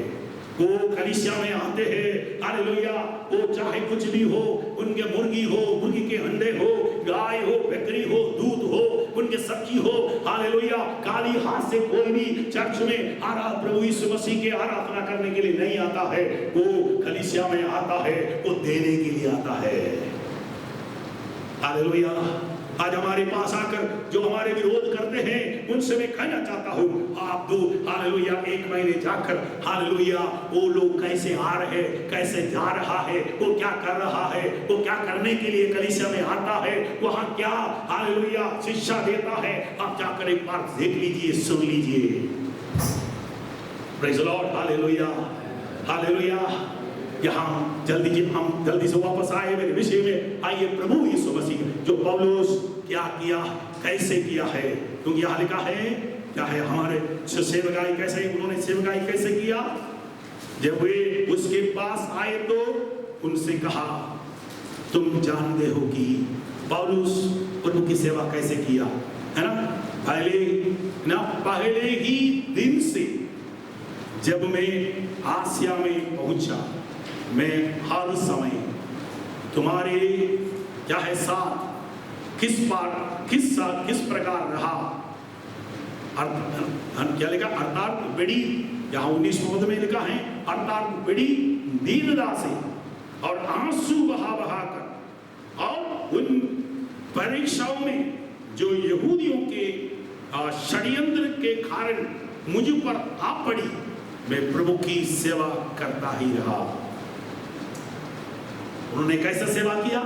वो कलीसिया में आते हैं हालेलुया, वो चाहे कुछ भी हो, उनके मुर्गी के अंडे हो, गाय हो, बकरी हो, दूध हो, उनके सब्जी हो, हालेलुया, काली हाथ से कोई भी चर्च में प्रभु यीशु मसीह के आराधना करने के लिए नहीं आता है। वो कलीसिया में आता है, वो देने के लिए आता है। हालेलुया। आज हमारे पास आकर जो हमारे विरोध करते हैं, उनसे मैं कहना चाहता हूँ, आप दो हालेलुया 1 महीने जाकर हालेलुया वो लोग कैसे आ रहे, कैसे जा रहा है, वो क्या कर रहा है, वो क्या करने के लिए कलीसिया में आता है, वहाँ क्या हालेलुया शिक्षा देता है, आप जाकर एक बार देख लीजिए, सुन लीजिए। Praise the lord, hallelujah, hallelujah. हम जल्दी से वापस आए मेरे विषय में। आइए प्रभु यीशु मसीह जो पौलुस क्या किया, कैसे किया है, क्योंकि यहाँ लिखा है क्या है, हमारे सेवकाई कैसे, उन्होंने सेवकाई कैसे किया। जब वे उसके पास आए तो उनसे कहा, तुम जानते हो कि पौलुस प्रभु की सेवा कैसे किया, है ना। पहले ही दिन से जब मैं आसिया में पहुंचा, मैं हर समय तुम्हारे क्या है साथ किस प्रकार रहा। क्या लिखा, अर्थात बड़ी, यहाँ 19 पद में लिखा है, अर्थात बड़ी दीनता से और आंसू बहा कर, और उन परीक्षाओं में जो यहूदियों के षड्यंत्र के कारण मुझ पर आ पड़ी, मैं प्रभु की सेवा करता ही रहा। उन्होंने कैसे सेवा किया?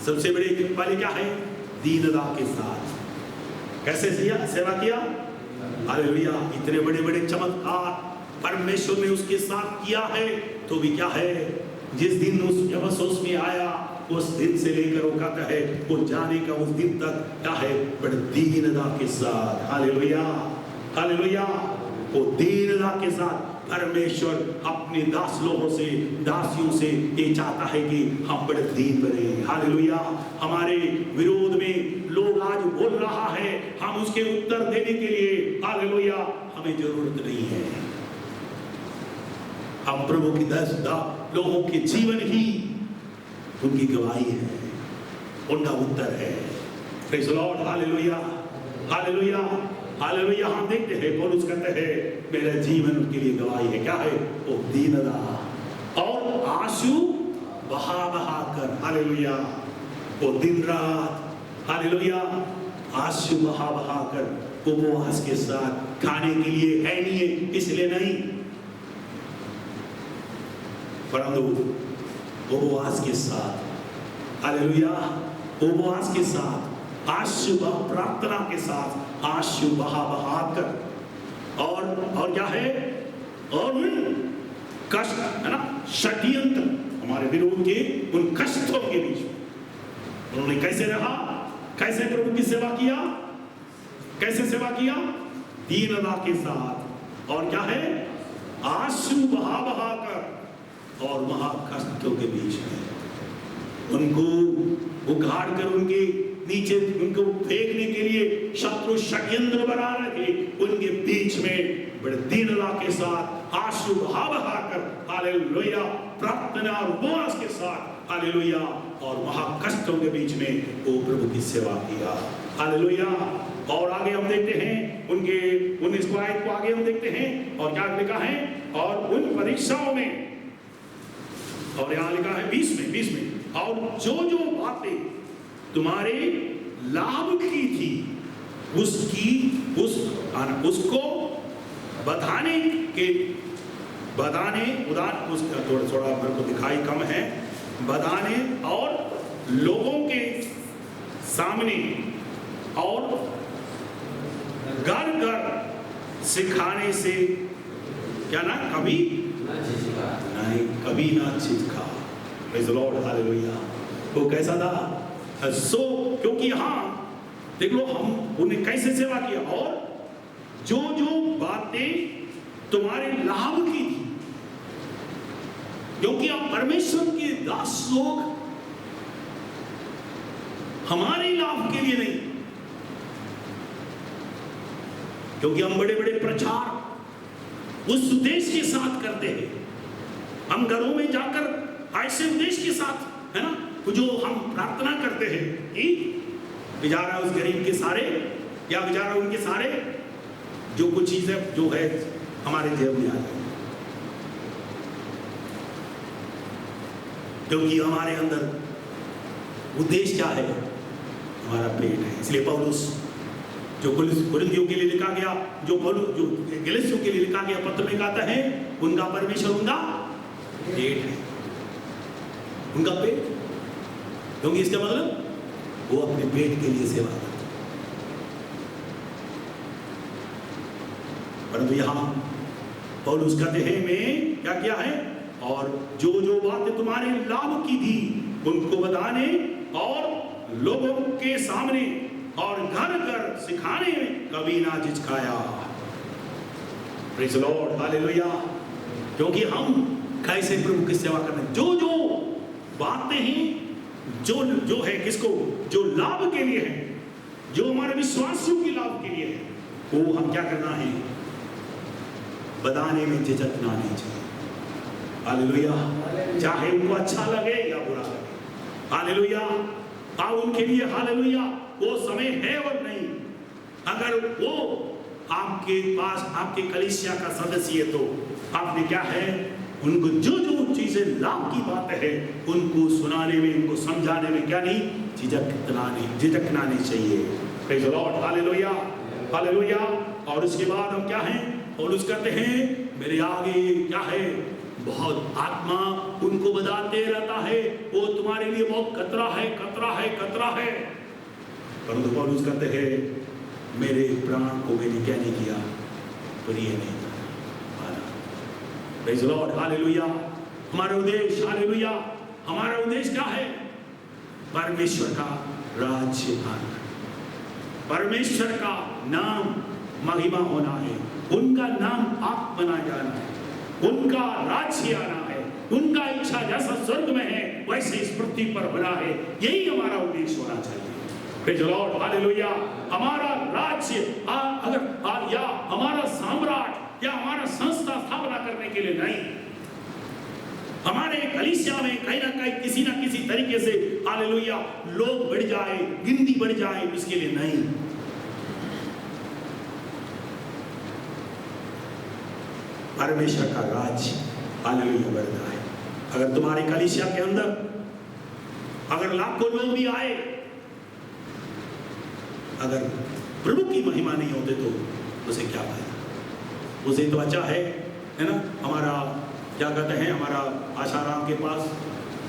सबसे बड़ी पहले क्या है, दीनता के साथ कैसे सेवा किया। हालेलुया। इतने बड़े बड़े चमत्कार परमेश्वर ने उसके साथ किया है, तो भी क्या है, जिस दिन उस यवसोस में आया, उस दिन से लेकर वो कहता है वो जाने का उस दिन तक क्या है, बड़े दीनता के साथ। Hallelujah, hallelujah. वो दीनता के साथ परमेश्वर अपने दासियों से ये चाहता है कि हम बड़े दीन बने। हालेलुया। हमारे विरोध में लोग आज बोल रहा है, हम उसके उत्तर देने के लिए हालेलुया हमें जरूरत नहीं है। हम प्रभु की 10 लोगों के जीवन ही उनकी गवाही है, उनका उत्तर है। Praise the lord, hallelujah, hallelujah, hallelujah. हम देखते हैं पौलुस कहते हैं मेरा जीवन उनके लिए गवाही है। क्या है वो? दीनता और आंसू बहा कर। हालेलुया। वो दिन रात हालेलुया आंसू बहा कर उपवास के साथ, खाने के लिए है नहीं है इसलिए नहीं, परंतु उपवास के साथ, हालेलुया, उपवास के साथ, आंसू प्रार्थना के साथ, आंसू बहा कर, और क्या है, और कष्ट है ना, षड्यंत्र हमारे विरोध के उन कष्टों के बीच उन्होंने कैसे रहा, कैसे प्रभु की सेवा किया, कैसे सेवा किया? दीनता के साथ, और क्या है, आंसू बहा कर, और महाकष्टों के बीच में उनको उखाड़ कर उनके नीचे उनको फेंकने के लिए शत्रु षड्यंत्र बना रहे थे, उनके बीच में बड़े दीनता के साथ आंसू बहा कर हालेलुया प्रार्थना और उपवास के साथ हालेलुया और महाकष्टों के बीच में वो प्रभु की सेवा किया। हालेलुया। और आगे हम देखते हैं उनके 19 आयत को आगे हम देखते हैं, और क्या लिखा है, और उन परीक्षाओं में, और यहाँ लिखा है 20 में, और जो बातें तुम्हारे लाभ की थी उसको उसका थोड़ा मेरे को दिखाई कम है, बताने और लोगों के सामने और घर सिखाने से क्या ना कभी ना झिझका। Praise the lord, hallelujah. वो कैसा था? क्योंकि यहाँ देख लो हम उन्हें कैसे सेवा किया, और जो बातें तुम्हारे लाभ की थी, क्योंकि आप परमेश्वर के दास लोग हमारे लाभ के लिए नहीं, क्योंकि हम बड़े बड़े प्रचार उस उद्देश्य के साथ करते हैं। हम घरों में जाकर ऐसे उद्देश्य के साथ, है ना, जो हम प्रार्थना करते हैं कि बेचारा उस गरीब के सारे या बेचारा उनके सारे जो कुछ चीजें जो है हमारे जेब में आ जाए, क्योंकि हमारे अंदर उद्देश्य क्या है, हमारा पेट है। इसलिए पौलुस जो कुरिन्थियों के लिए लिखा गया, जो गलातियों के लिए लिखा गया पत्र में कहता है, उनका परमेश्वर उनका पेट है, उनका पेट, क्योंकि इसका मतलब वो अपने पेट के लिए सेवा करते। परंतु यहां पौलुस कहते हैं मैं क्या किया है, और जो जो बातें तुम्हारे लाभ की थी उनको बताने और लोगों के सामने और घर घर सिखाने में कभी ना झिझकाया। Praise the lord, hallelujah. क्योंकि हम कैसे प्रभु की सेवा करने, जो जो बातें हैं, जो है किसको, जो लाभ के लिए है, जो हमारे विश्वासियों के लाभ के लिए है, वो हम क्या करना है, बताने में झिझकना नहीं चाहिए। हालेलुया। चाहे उनको अच्छा लगे या बुरा लगे, हालेलुया। हाँ, उनके लिए हालेलुया वो समय है और नहीं। अगर वो आपके पास आपके कलीसिया का सदस्य है तो आपने क्या है, उनको जो जो चीजें लाभ की बात है उनको सुनाने में, उनको समझाने में क्या नहीं, झिझकना नहीं चाहिए। Praise the lord, hallelujah, hallelujah. और उसके बाद हम क्या हैं, पौलुस कहते हैं मेरे आगे क्या है, बहुत आत्मा उनको बताते रहता है, वो तुम्हारे लिए बहुत खतरा है, खतरा है, खतरा है। परंतु पौलुस कहते हैं मेरे प्राण को मैंने क्या नहीं किया, प्रिय नहीं किया। Praise the lord, hallelujah. हमारा उद्देश्य, हालेलुया, हमारा उद्देश्य क्या है, परमेश्वर का राज्य आना, परमेश्वर का नाम महिमा होना है, उनका नाम आप बना जाना है, उनका राज्य आना है, उनका इच्छा जैसा स्वर्ग में है वैसे इस पृथ्वी पर बना है। यही हमारा उद्देश्य होना चाहिए। Praise the lord, hallelujah. हमारा राज्य या हमारा साम्राज्य या हमारा संस्था स्थापना करने के लिए नहीं, हमारे कलीसिया में कहीं ना कहीं किसी ना किसी तरीके से हालेलुया लोग बढ़ जाए, गिनती बढ़ जाए, इसके लिए नहीं। परमेश्वर का राज्य हालेलुया बढ़ता है। अगर तुम्हारे कलीसिया के अंदर अगर लाखों लोग भी आए, अगर प्रभु की महिमा नहीं होते तो उसे क्या फायदा। उसे तो अच्छा है ना, हमारा क्या कहते हैं, हमारा आशाराम के पास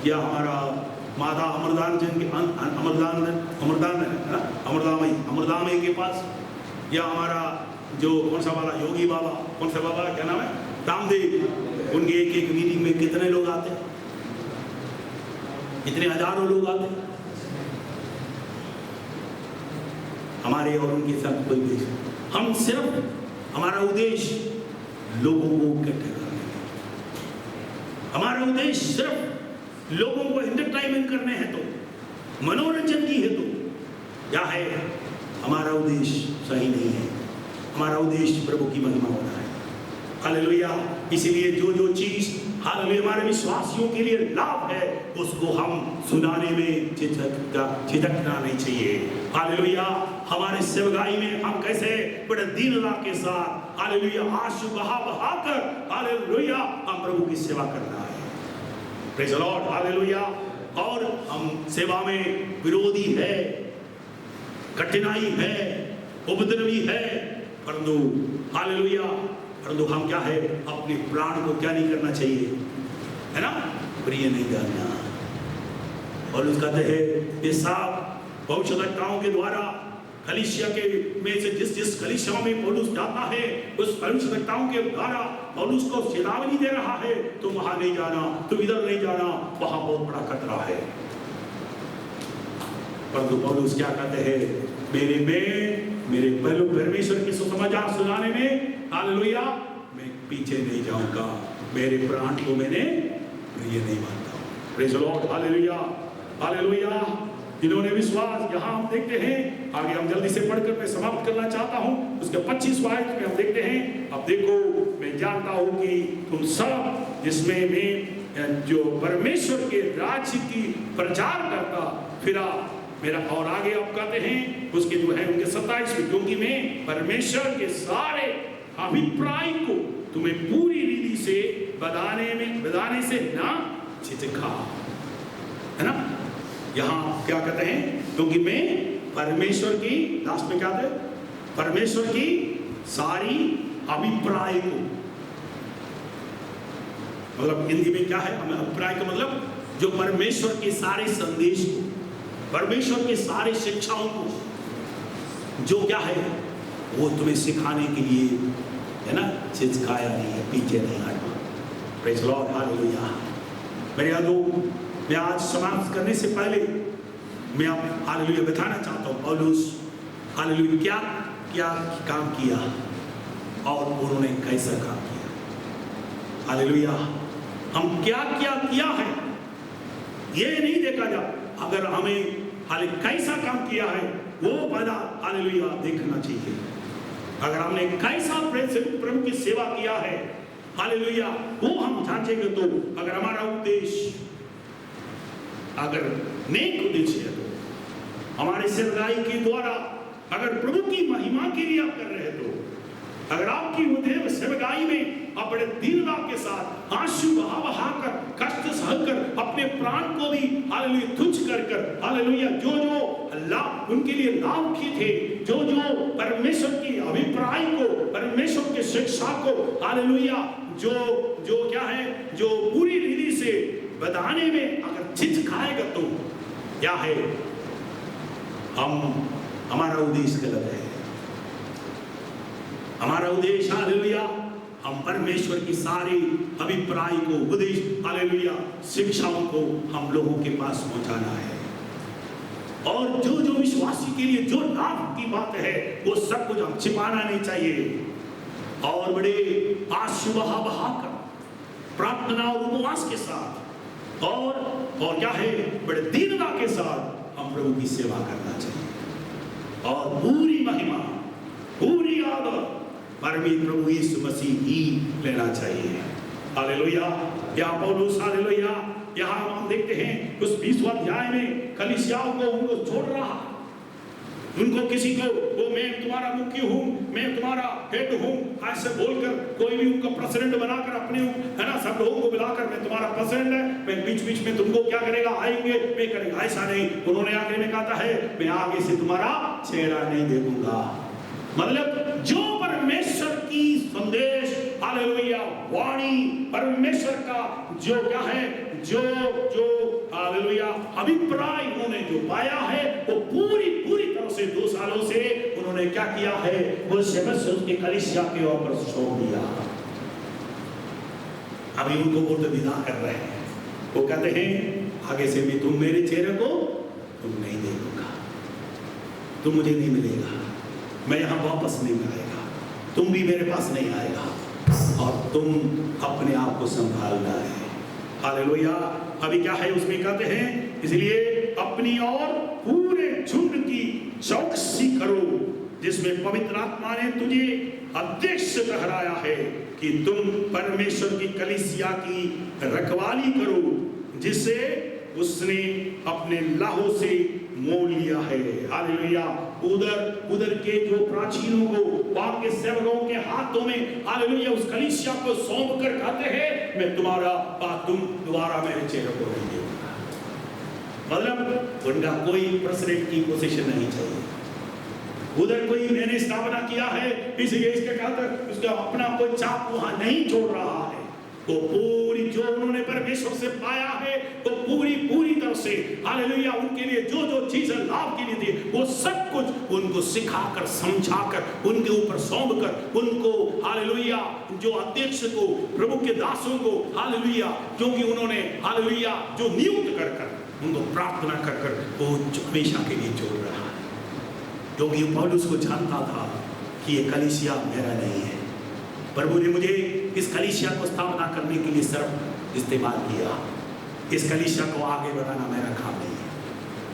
या हमारा माता अमरदान जन के अमरदामई के पास, या हमारा जो कौन सा वाला योगी बाबा, कौन सा बाबा क्या नाम है, रामदेव, उनके एक एक मीटिंग में कितने लोग आते हैं, कितने हजारों लोग आते हैं। हमारे और उनके साथ कोई भी, हम सिर्फ हमारा उद्देश्य लोगों को इकट्ठे करने, हमारा उद्देश्य सिर्फ लोगों को एंटरटेनमेंट करने हैं तो, मनोरंजन की है तो क्या है, हमारा उद्देश्य सही नहीं है। हमारा उद्देश्य प्रभु की महिमा होना है। हालेलुया। इसीलिए जो जो चीज हालेलुया हमारे विश्वासियों के लिए लाभ है उसको हम सुनाने में झिझकना नहीं चाहिए। हालेलुया। हमारे सेवकाई में हम कैसे बड़े दीनता के साथ हालेलुया आंसू बहाकर हालेलुया हम प्रभु की सेवा करना है। Praise the lord, hallelujah. और हम सेवा में विरोधी है, कठिनाई है, उपद्रवी है, परंतु हालेलुया, परंतु हम क्या है, अपने प्राण को क्या नहीं करना चाहिए, है ना, प्रिय नहीं करना। और उसका कहते हैं ये सब भविष्यवक्ताओं के द्वारा कलीसिया के में से जिस कलीसिया में पौलुस जाता है उस भविष्यवक्ताओं के द्वारा पौलुस को चेतावनी दे रहा है, तुम वहां नहीं जाना, तुम इधर नहीं जाना, वहां बहुत बड़ा खतरा है। परंतु पौलुस क्या कहते हैं, मेरे परमेश्वर के सुसमाचार सुनाने में हालेलुया मैं पीछे नहीं जाऊंगा, मेरे प्राण को मैंने प्रिय नहीं मानता। Praise the lord, hallelujah, hallelujah. जिन्होंने विश्वास, यहाँ हम देखते हैं, आगे हम जल्दी से पढ़कर मैं समाप्त करना चाहता हूँ। उसके 25 आयत में हम देखते हैं, अब देखो मैं जानता हूँ कि तुम सब जिसमें मैं जो परमेश्वर के राज्य की प्रचार करता फिरा मेरा, और आगे आप कहते हैं उसके जो है उनके 27 में, क्योंकि मैं परमेश्वर के सारे अभिप्राय को तुम्हें पूरी रीति से बताने से ना झिझका, है ना। यहाँ क्या कहते हैं, क्योंकि मैं परमेश्वर की, लास्ट में क्या कहते हैं, परमेश्वर की सारी अभिप्राय को, मतलब हिंदी में क्या है अभिप्राय का मतलब, जो परमेश्वर के सारे संदेश को, परमेश्वर के सारे शिक्षाओं को, जो क्या है वो तुम्हें सिखाने के लिए, है ना, झिझकाया नहीं है, पीछे नहीं हटा। Praise the lord, hallelujah. मेरे यादों, मैं आज समाप्त करने से पहले मैं आप हालेलुया बताना चाहता हूँ पौलुस हालेलुया क्या क्या काम किया और उन्होंने कैसा काम किया। हालेलुया, हम क्या क्या किया है ये नहीं देखा जा, अगर हमें हाले कैसा काम किया है वो पहला हालेलुया देखना चाहिए। अगर हमने कैसा प्रभु की सेवा किया है, हालेलुया, वो हम जांचेंगे तो अगर हमारा उद्देश्य अगर नेक उद्देश्य है, तो हमारे सेवकाई के द्वारा अगर प्रभु की महिमा के लिए आप कर रहे हैं, तो अगर आपकी उद्देश्य सेवकाई में अपने दीनता के साथ आंसू बहा कर, कष्ट सहकर, अपने प्राण को भी हालेलुया तुच्छ कर हालेलुया, जो अल्लाह उनके लिए लाभ किए थे, जो परमेश्वर की अभिप्राय को, परमेश्वर के शिक्षा को हालेलुया, जो क्या है, जो पूरी रीति से बताने में अगर झिझकाएगा तो क्या है, हमारा उद्देश्य गलत है। हमारा उद्देश्य हालेलुया, हम परमेश्वर की सारी अभिप्राय को, उपदेश हालेलुया, शिक्षाओं को हम लोगों के पास पहुंचाना है, और जो विश्वासी के लिए जो लाभ की बात है वो सब कुछ हम छिपाना नहीं चाहिए, और बड़े आंसू बहाकर प्रार्थना और उपवास के साथ और क्या है, बड़े दीनता के साथ हम प्रभु की सेवा करना चाहिए, और पूरी महिमा, पूरी आदर परमेश्वर प्रभु यीशु मसीह ही लेना चाहिए। हालेलुया। यहाँ पौलुस हालेलुया, यहाँ हम देखते हैं उस 20वां अध्याय में कलीसियाओं को उनको छोड़ रहा, उनको किसी को वो मैं तुम्हारा मुख्य हूँ, मैं तुम्हारा हेड हूँ ऐसे बोलकर कोई भी उनका प्रेसिडेंट बनाकर अपने, है ना, सब लोगों को मिलाकर मैं तुम्हारा प्रेसिडेंट है, मैं बीच बीच में तुमको क्या करेगा, आएंगे मैं करेगा, ऐसा नहीं। उन्होंने आगे में कहा है मैं आगे से तुम्हारा चेहरा नहीं देखूंगा। मतलब जो परमेश्वर की संदेश हालेलुया वाणी, परमेश्वर का जो क्या है, जो हालेलुया अभिप्राय उन्होंने जो पाया है, वो पूरी तरह से 2 सालों से उन्होंने क्या किया है, वो सेवक के कलीसिया के ऊपर छोड़ दिया। अभी उनको वो तो विदा कर रहे हैं, वो कहते हैं आगे से भी तुम मेरे चेहरे को तुम नहीं देखोगा, तुम मुझे नहीं मिलेगा, मैं यहाँ वापस नहीं आएगा, तुम भी मेरे पास नहीं आएगा, और तुम अपने आप को संभालना है। हालेलुया। अभी क्या है उसमें कहते हैं, इसलिए अपनी और पूरे झुंड की चौकसी करो, जिसमें पवित्र आत्मा ने तुझे अध्यक्ष ठहराया है कि तुम परमेश्वर की कलीसिया की रखवाली करो, जिसे उसने अपने लाहौ से मोल लिया है। हालेलुया। उधर के जो प्राचीनों को, वहां के सेवकों के हाथों में हालेलुया उस कलीसिया को सौंप कर कहते हैं मैं तुम दोबारा मेरे चेहरे को नहीं देखूंगा। मतलब उनका कोई प्रेसिडेंट की पोजीशन नहीं चाहिए, उधर कोई मैंने स्थापना किया है इसलिए इसके कहकर उसका अपना कोई चाप वहां नहीं छोड़ रहा है। तो पूरी जो उन्होंने परमेश्वर से पाया है तो पूरी तरह से हालेलुया उनके लिए जो चीजें लाभ के लिए थी वो सब कुछ उनको सिखाकर, समझाकर, उनके ऊपर सौंपकर, उनको हालेलुया जो अध्यक्ष को, प्रभु के दासों को हालेलुया, क्योंकि उन्होंने हालेलुया जो नियुक्त कर उनको प्रार्थना कर वो हमेशा के लिए छोड़ रहा है, क्योंकि पौलुस को जानता था कि ये कलीसिया मेरा नहीं है, प्रभु ने मुझे इस कलीसिया को स्थापना करने के लिए सिर्फ इस्तेमाल किया। इस कलीसिया को आगे बढ़ाना मेरा काम नहीं है,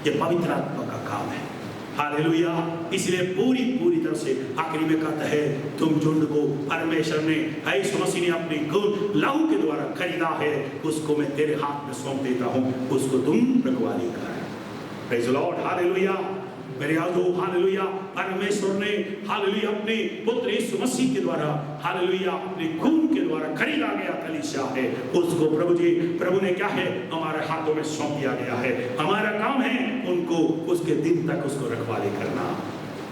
ये पवित्र आत्मा का काम है। हालेलुया। इसलिए पूरी तरह से आखिरी में कहता है, तुम झुंड को परमेश्वर ने, यीशु मसीह ने अपने खून लहू के द्वारा खरीदा है, उसको मैं तेरे हाथ में सौंप देता हूं, उसको तुम रखवाली कर। Praise the lord. हालेलुया। मेरे यादों, हालेलुया, परमेश्वर ने हालेलुया अपने पुत्र यीशु मसीह के द्वारा, हालेलुया, अपने खून के द्वारा खरीदा गया कलीसिया है, उसको प्रभु ने क्या है, हमारे हाथों में सौंप दिया गया है। हमारा काम है उनको उसके दिन तक उसको रखवाली करना।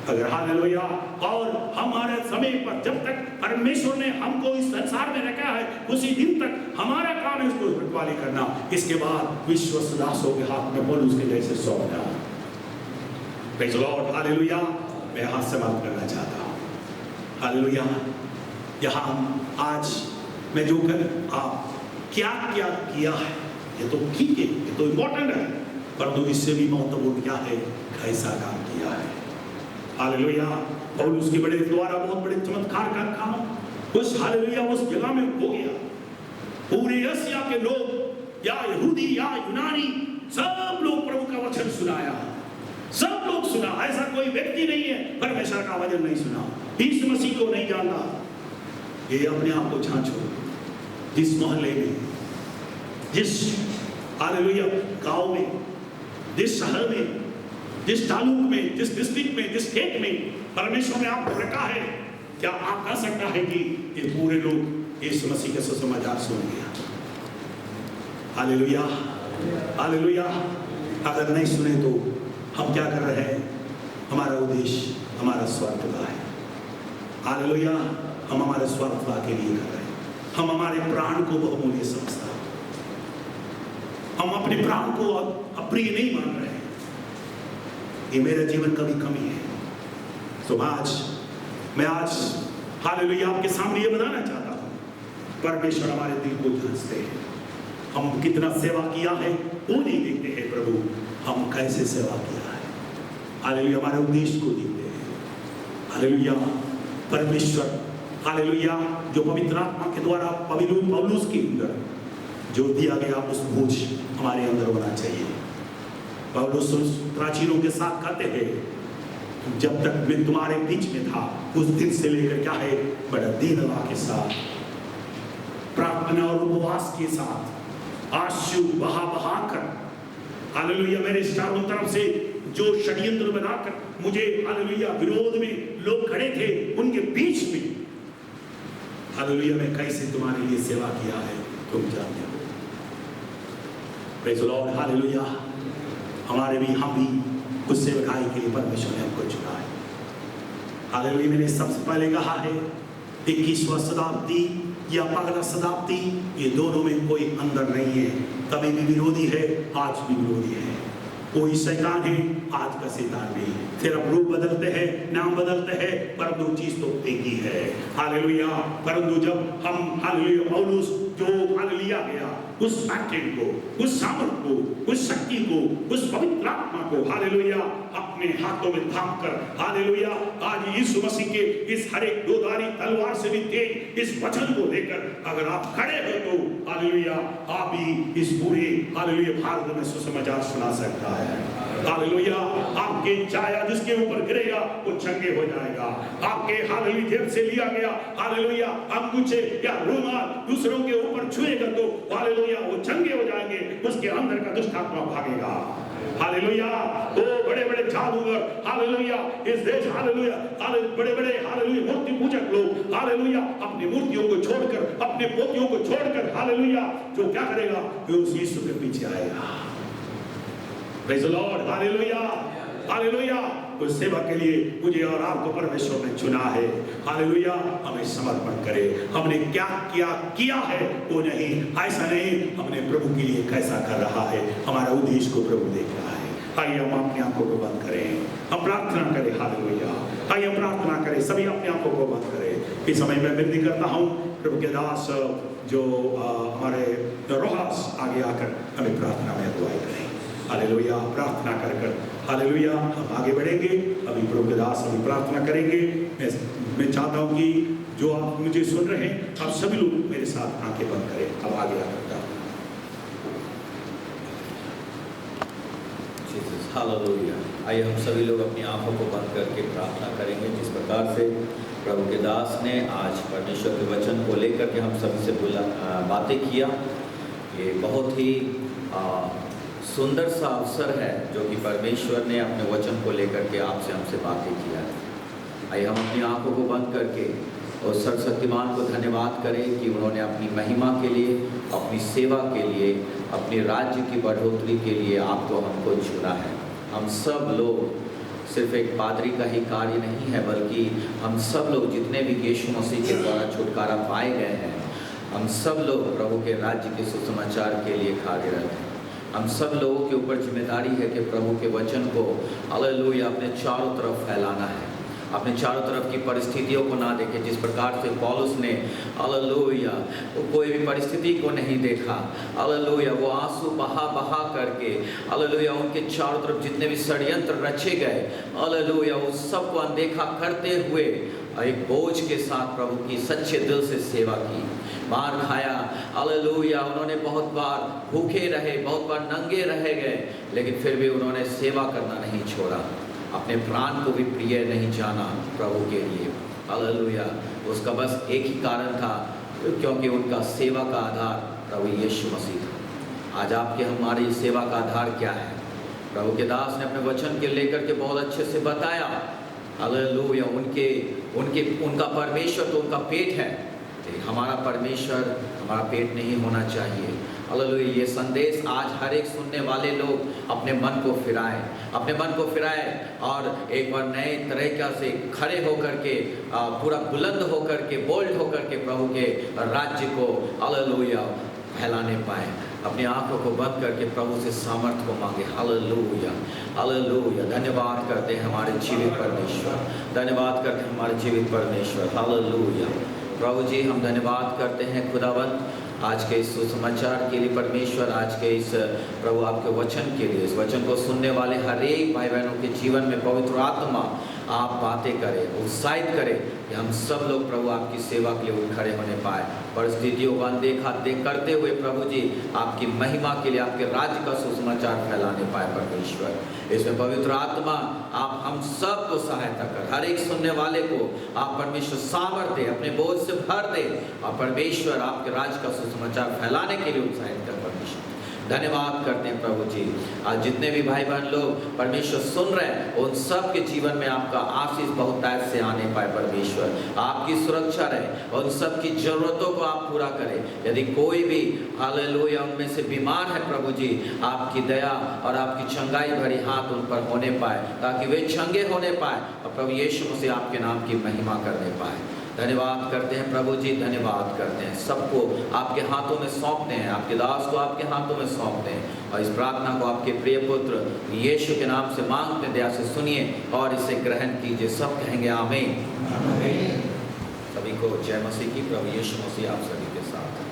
अगर हालेलुया, और हमारे समय पर जब तक परमेश्वर ने हमको इस संसार में रखा है, उसी दिन तक हमारा काम है उसको रखवाली करना। इसके बाद विश्वस्त दासों के हाथ में पौलुस के जैसे सौंपना। Praise the lord. हालेलुया। मैं यहाँ समाप्त करना चाहता हूँ। हालेलुया। यहाँ आज मैं जो कर आप क्या क्या किया है, ये तो ठीक है, ये तो इम्पोर्टेंट है, परंतु इससे भी महत्वपूर्ण क्या है, कैसा काम किया है। हालेलुया। पौलुस के बड़े द्वारा बहुत बड़े चमत्कार का काम उस हालेलुया उस जगह में हो गया। पूरे एशिया के लोग, या यहूदी या यूनानी, सब लोग प्रभु का वचन सुनाया, सब लोग सुना। ऐसा कोई व्यक्ति नहीं है परमेश्वर का वचन नहीं सुना, यीशु मसीह को नहीं जानता। ये अपने आप को जांचो, जिस मोहल्ले में, जिस हालेलुया गांव में, जिस शहर में, जिस तालुक में, जिस डिस्ट्रिक्ट में, जिस स्टेट में परमेश्वर ने आपको रखा है, क्या आप कह सकता है कि ये पूरे लोग यीशु मसीह का सुसमाचार सुन गया? हालेलुया। हालेलुया। अगर नहीं सुने तो हम क्या कर रहे हैं? हमारा उद्देश्य हमारा स्वार्थ का है। हालेलुया। हम हमारे स्वार्थ के लिए कर रहे हैं। हम हमारे प्राण को बहुमूल्य समझता है, हम अपने प्राण को अप्रिय नहीं मान रहे हैं। ये मेरे जीवन का भी कमी है। तो मैं आज हालेलुया आपके सामने ये बताना चाहता हूँ, परमेश्वर हमारे दिल को जांचते हैं। हम कितना सेवा किया है वो नहीं देखते हैं प्रभु, हम कैसे सेवा किया है। हालेलुया। हमारे उद्देश्य को देखते हैं। हालेलुया। परमेश्वर हालेलुया जो पवित्र आत्मा के द्वारा पौलुस के अंदर जो दिया गया उस बोझ हमारे अंदर होना चाहिए। पौलुस प्राचीनों के साथ कहते हैं, जब तक मैं तुम्हारे बीच में था उस दिन से लेकर क्या है, बड़ा दीनता के साथ, प्रार्थना और उपवास के साथ, आंसू बहा कर, हालेलुया, मेरे चारों तरफ से जो षड्यंत्र बनाकर मुझे हालेलुया विरोध में लोग खड़े थे, उनके बीच में हालेलुया मैं कैसे तुम्हारे लिए सेवा किया है तुम जानते हो। Praise the lord. हालेलुया। हम भी उस सेवकाई के लिए परमेश्वर ने हमको चुना है। हालेलुया। मैंने सबसे पहले कहा है 21वां शताब्दी या 15वां शताब्दी, ये दोनों में कोई अंदर नहीं है। तभी भी विरोधी है, आज भी विरोधी है। कोई शैतान है, आज का शैतान भी, सिर्फ रूप बदलते हैं, नाम बदलते हैं, परंतु चीज तो एक ही है। हालेलुया। परंतु जब हम हालेलुया पौलुस जो हालेलुया गया उस वाक्य को, उस सामर्थ को, उस शक्ति को, उस पवित्र आत्मा को हालेलुया अपने हाथों में थाम कर, हालेलुया आज यीशु मसीह के इस हर एक दोधारी तलवार से भी तेज इस वचन को लेकर अगर आप खड़े हो तो हालेलुया आप भी इस पूरे हालेलुया भारत में सुसमाचार सुना सकता है। हालेलुया। आपके छाया जिसके ऊपर गिरेगा वो चंगे हो जाएगा। आपके हालेलुया जेब से लिया गया हालेलुया अंगूठे या रुमाल दूसरों के ऊपर छुएगा तो हालेलुया वो चंगे हो जाएंगे, उसके अंदर का दुष्ट आत्मा भागेगा। हालेलुया। वो बड़े-बड़े जादूगर हालेलुया इस देश हालेलुया बड़े-बड़े हालेलुया मूर्ति पूजक लोग हालेलुया अपनी मूर्तियों को छोड़कर, अपने पोतियों को छोड़कर हालेलुया जो क्या करेगा, वो उस यीशु के पीछे आएगा। Praise the lord. Hallelujah. Hallelujah. उस सेवा के लिए मुझे और आपको परमेश्वर ने चुना है। हालेलुया। हमें समर्पण करें। हमने क्या किया है वो नहीं, ऐसा नहीं, हमने प्रभु के लिए कैसा कर रहा है, हमारा उद्देश्य को प्रभु देख रहा है। आइए हम अपने आंखों को बंद करें, हम प्रार्थना करें। हालेलुया। आइए हम प्रार्थना करें, सभी अपने आंखों को बंद करें। इस समय मैं विनती करता हूँ प्रभु के दास जो हमारे रोहास आगे आकर हमें प्रार्थना में अगुवाई करें। हालेलुया। प्रार्थना कर हालेलुया हम आगे बढ़ेंगे। अभी प्रभु के दास अभी प्रार्थना करेंगे। मैं चाहता हूँ कि जो आप मुझे सुन रहे हैं, आप सभी लोग मेरे साथ आंखें बंद करें। अब आगे करता हूँ। हालेलुया। आइए हम सभी लोग अपनी आंखों को बंद करके प्रार्थना करेंगे। जिस प्रकार से प्रभु के दास ने आज परमेश्वर के वचन को लेकर के हम सभी से बातें किया, ये बहुत ही सुंदर सा अवसर है जो कि परमेश्वर ने अपने वचन को लेकर के आपसे हमसे बातें किया है। आइए हम अपनी आंखों को बंद करके और सर्वशक्तिमान को धन्यवाद करें कि उन्होंने अपनी महिमा के लिए, अपनी सेवा के लिए, अपने राज्य की बढ़ोतरी के लिए आपको हमको चुना है। हम सब लोग सिर्फ एक पादरी का ही कार्य नहीं है, बल्कि हम सब लोग जितने भी यीशु मसीह के द्वारा छुटकारा पाए गए हैं, हम सब लोग प्रभु के राज्य के सुसमाचार के लिए कार्यरत हैं। हम सब लोगों के ऊपर जिम्मेदारी है कि प्रभु के वचन को हालेलुया अपने चारों तरफ फैलाना है। अपने चारों तरफ की परिस्थितियों को ना देखें। जिस प्रकार से पौलुस ने हालेलुया कोई भी परिस्थिति को नहीं देखा, हालेलुया वो आंसू बहा करके हालेलुया उनके चारों तरफ जितने भी षड्यंत्र रचे गए, हालेलुया उस सबको अनदेखा करते हुए एक बोझ के साथ प्रभु की सच्चे दिल से सेवा की। मार खाया, हालेलुया उन्होंने बहुत बार भूखे रहे, बहुत बार नंगे रह गए, लेकिन फिर भी उन्होंने सेवा करना नहीं छोड़ा। अपने प्राण को भी प्रिय नहीं जाना प्रभु के लिए। हालेलुया। उसका बस एक ही कारण था, क्योंकि उनका सेवा का आधार प्रभु यीशु मसीह था। आज आपके हमारी सेवा का आधार क्या है? प्रभु के दास ने अपने वचन के लेकर के बहुत अच्छे से बताया। हालेलुया। उनका परमेश्वर तो उनका पेट है, लेकिन हमारा परमेश्वर हमारा पेट नहीं होना चाहिए। हालेलुया। ये संदेश आज हर एक सुनने वाले लोग अपने मन को फिराए और एक बार नए तरीका से खड़े होकर के पूरा बुलंद होकर के बोल्ड होकर के प्रभु के राज्य को हालेलुया फैलाने पाए। अपनी आंखों को बंद करके प्रभु से सामर्थ्य को मांगे। Hallelujah hallelujah. धन्यवाद करते हैं हमारे जीवित परमेश्वर, धन्यवाद करते हैं हमारे जीवित परमेश्वर। हालेलुया। प्रभु जी हम धन्यवाद करते हैं खुदावन आज के इस सुसमाचार के लिए परमेश्वर, आज के इस प्रभु आपके वचन के लिए। इस वचन को सुनने वाले हर एक भाई बहनों के जीवन में पवित्र आत्मा आप बातें करें, उत्साहित करें कि हम सब लोग प्रभु आपकी सेवा के लिए उठ खड़े होने पाए। परिस्थितियों को अनदेखा करते हुए प्रभु जी आपकी महिमा के लिए, आपके राज्य का सुसमाचार फैलाने पाए परमेश्वर। इसमें पवित्र आत्मा आप हम सब को सहायता कर, हर एक सुनने वाले को आप परमेश्वर सामर्थ्य दे, अपने बोझ से भर दे और परमेश्वर आपके राज्य का सुसमाचार फैलाने के लिए उत्साहित कर परमेश्वर। धन्यवाद करते हैं प्रभु जी। आज जितने भी भाई बहन लोग परमेश्वर सुन रहे हैं, उन सब के जीवन में आपका आशीष बहुतायत से आने पाए परमेश्वर। आपकी सुरक्षा रहे, उन सब की जरूरतों को आप पूरा करें। यदि कोई भी हालेलुया उनमें से बीमार है प्रभु जी, आपकी दया और आपकी चंगाई भरी हाथ उन पर होने पाए, ताकि वे चंगे होने पाए और प्रभु यीशु मसीह आपके नाम की महिमा करने पाए। धन्यवाद करते हैं प्रभु जी, धन्यवाद करते हैं। सबको आपके हाथों में सौंपते हैं, आपके दास को आपके हाथों में सौंपते हैं और इस प्रार्थना को आपके प्रिय पुत्र यीशु के नाम से मांगते हैं। दया से सुनिए और इसे ग्रहण कीजिए। सब कहेंगे आमीन। सभी को जय मसीह की। प्रभु यीशु मसीह आप सभी के साथ।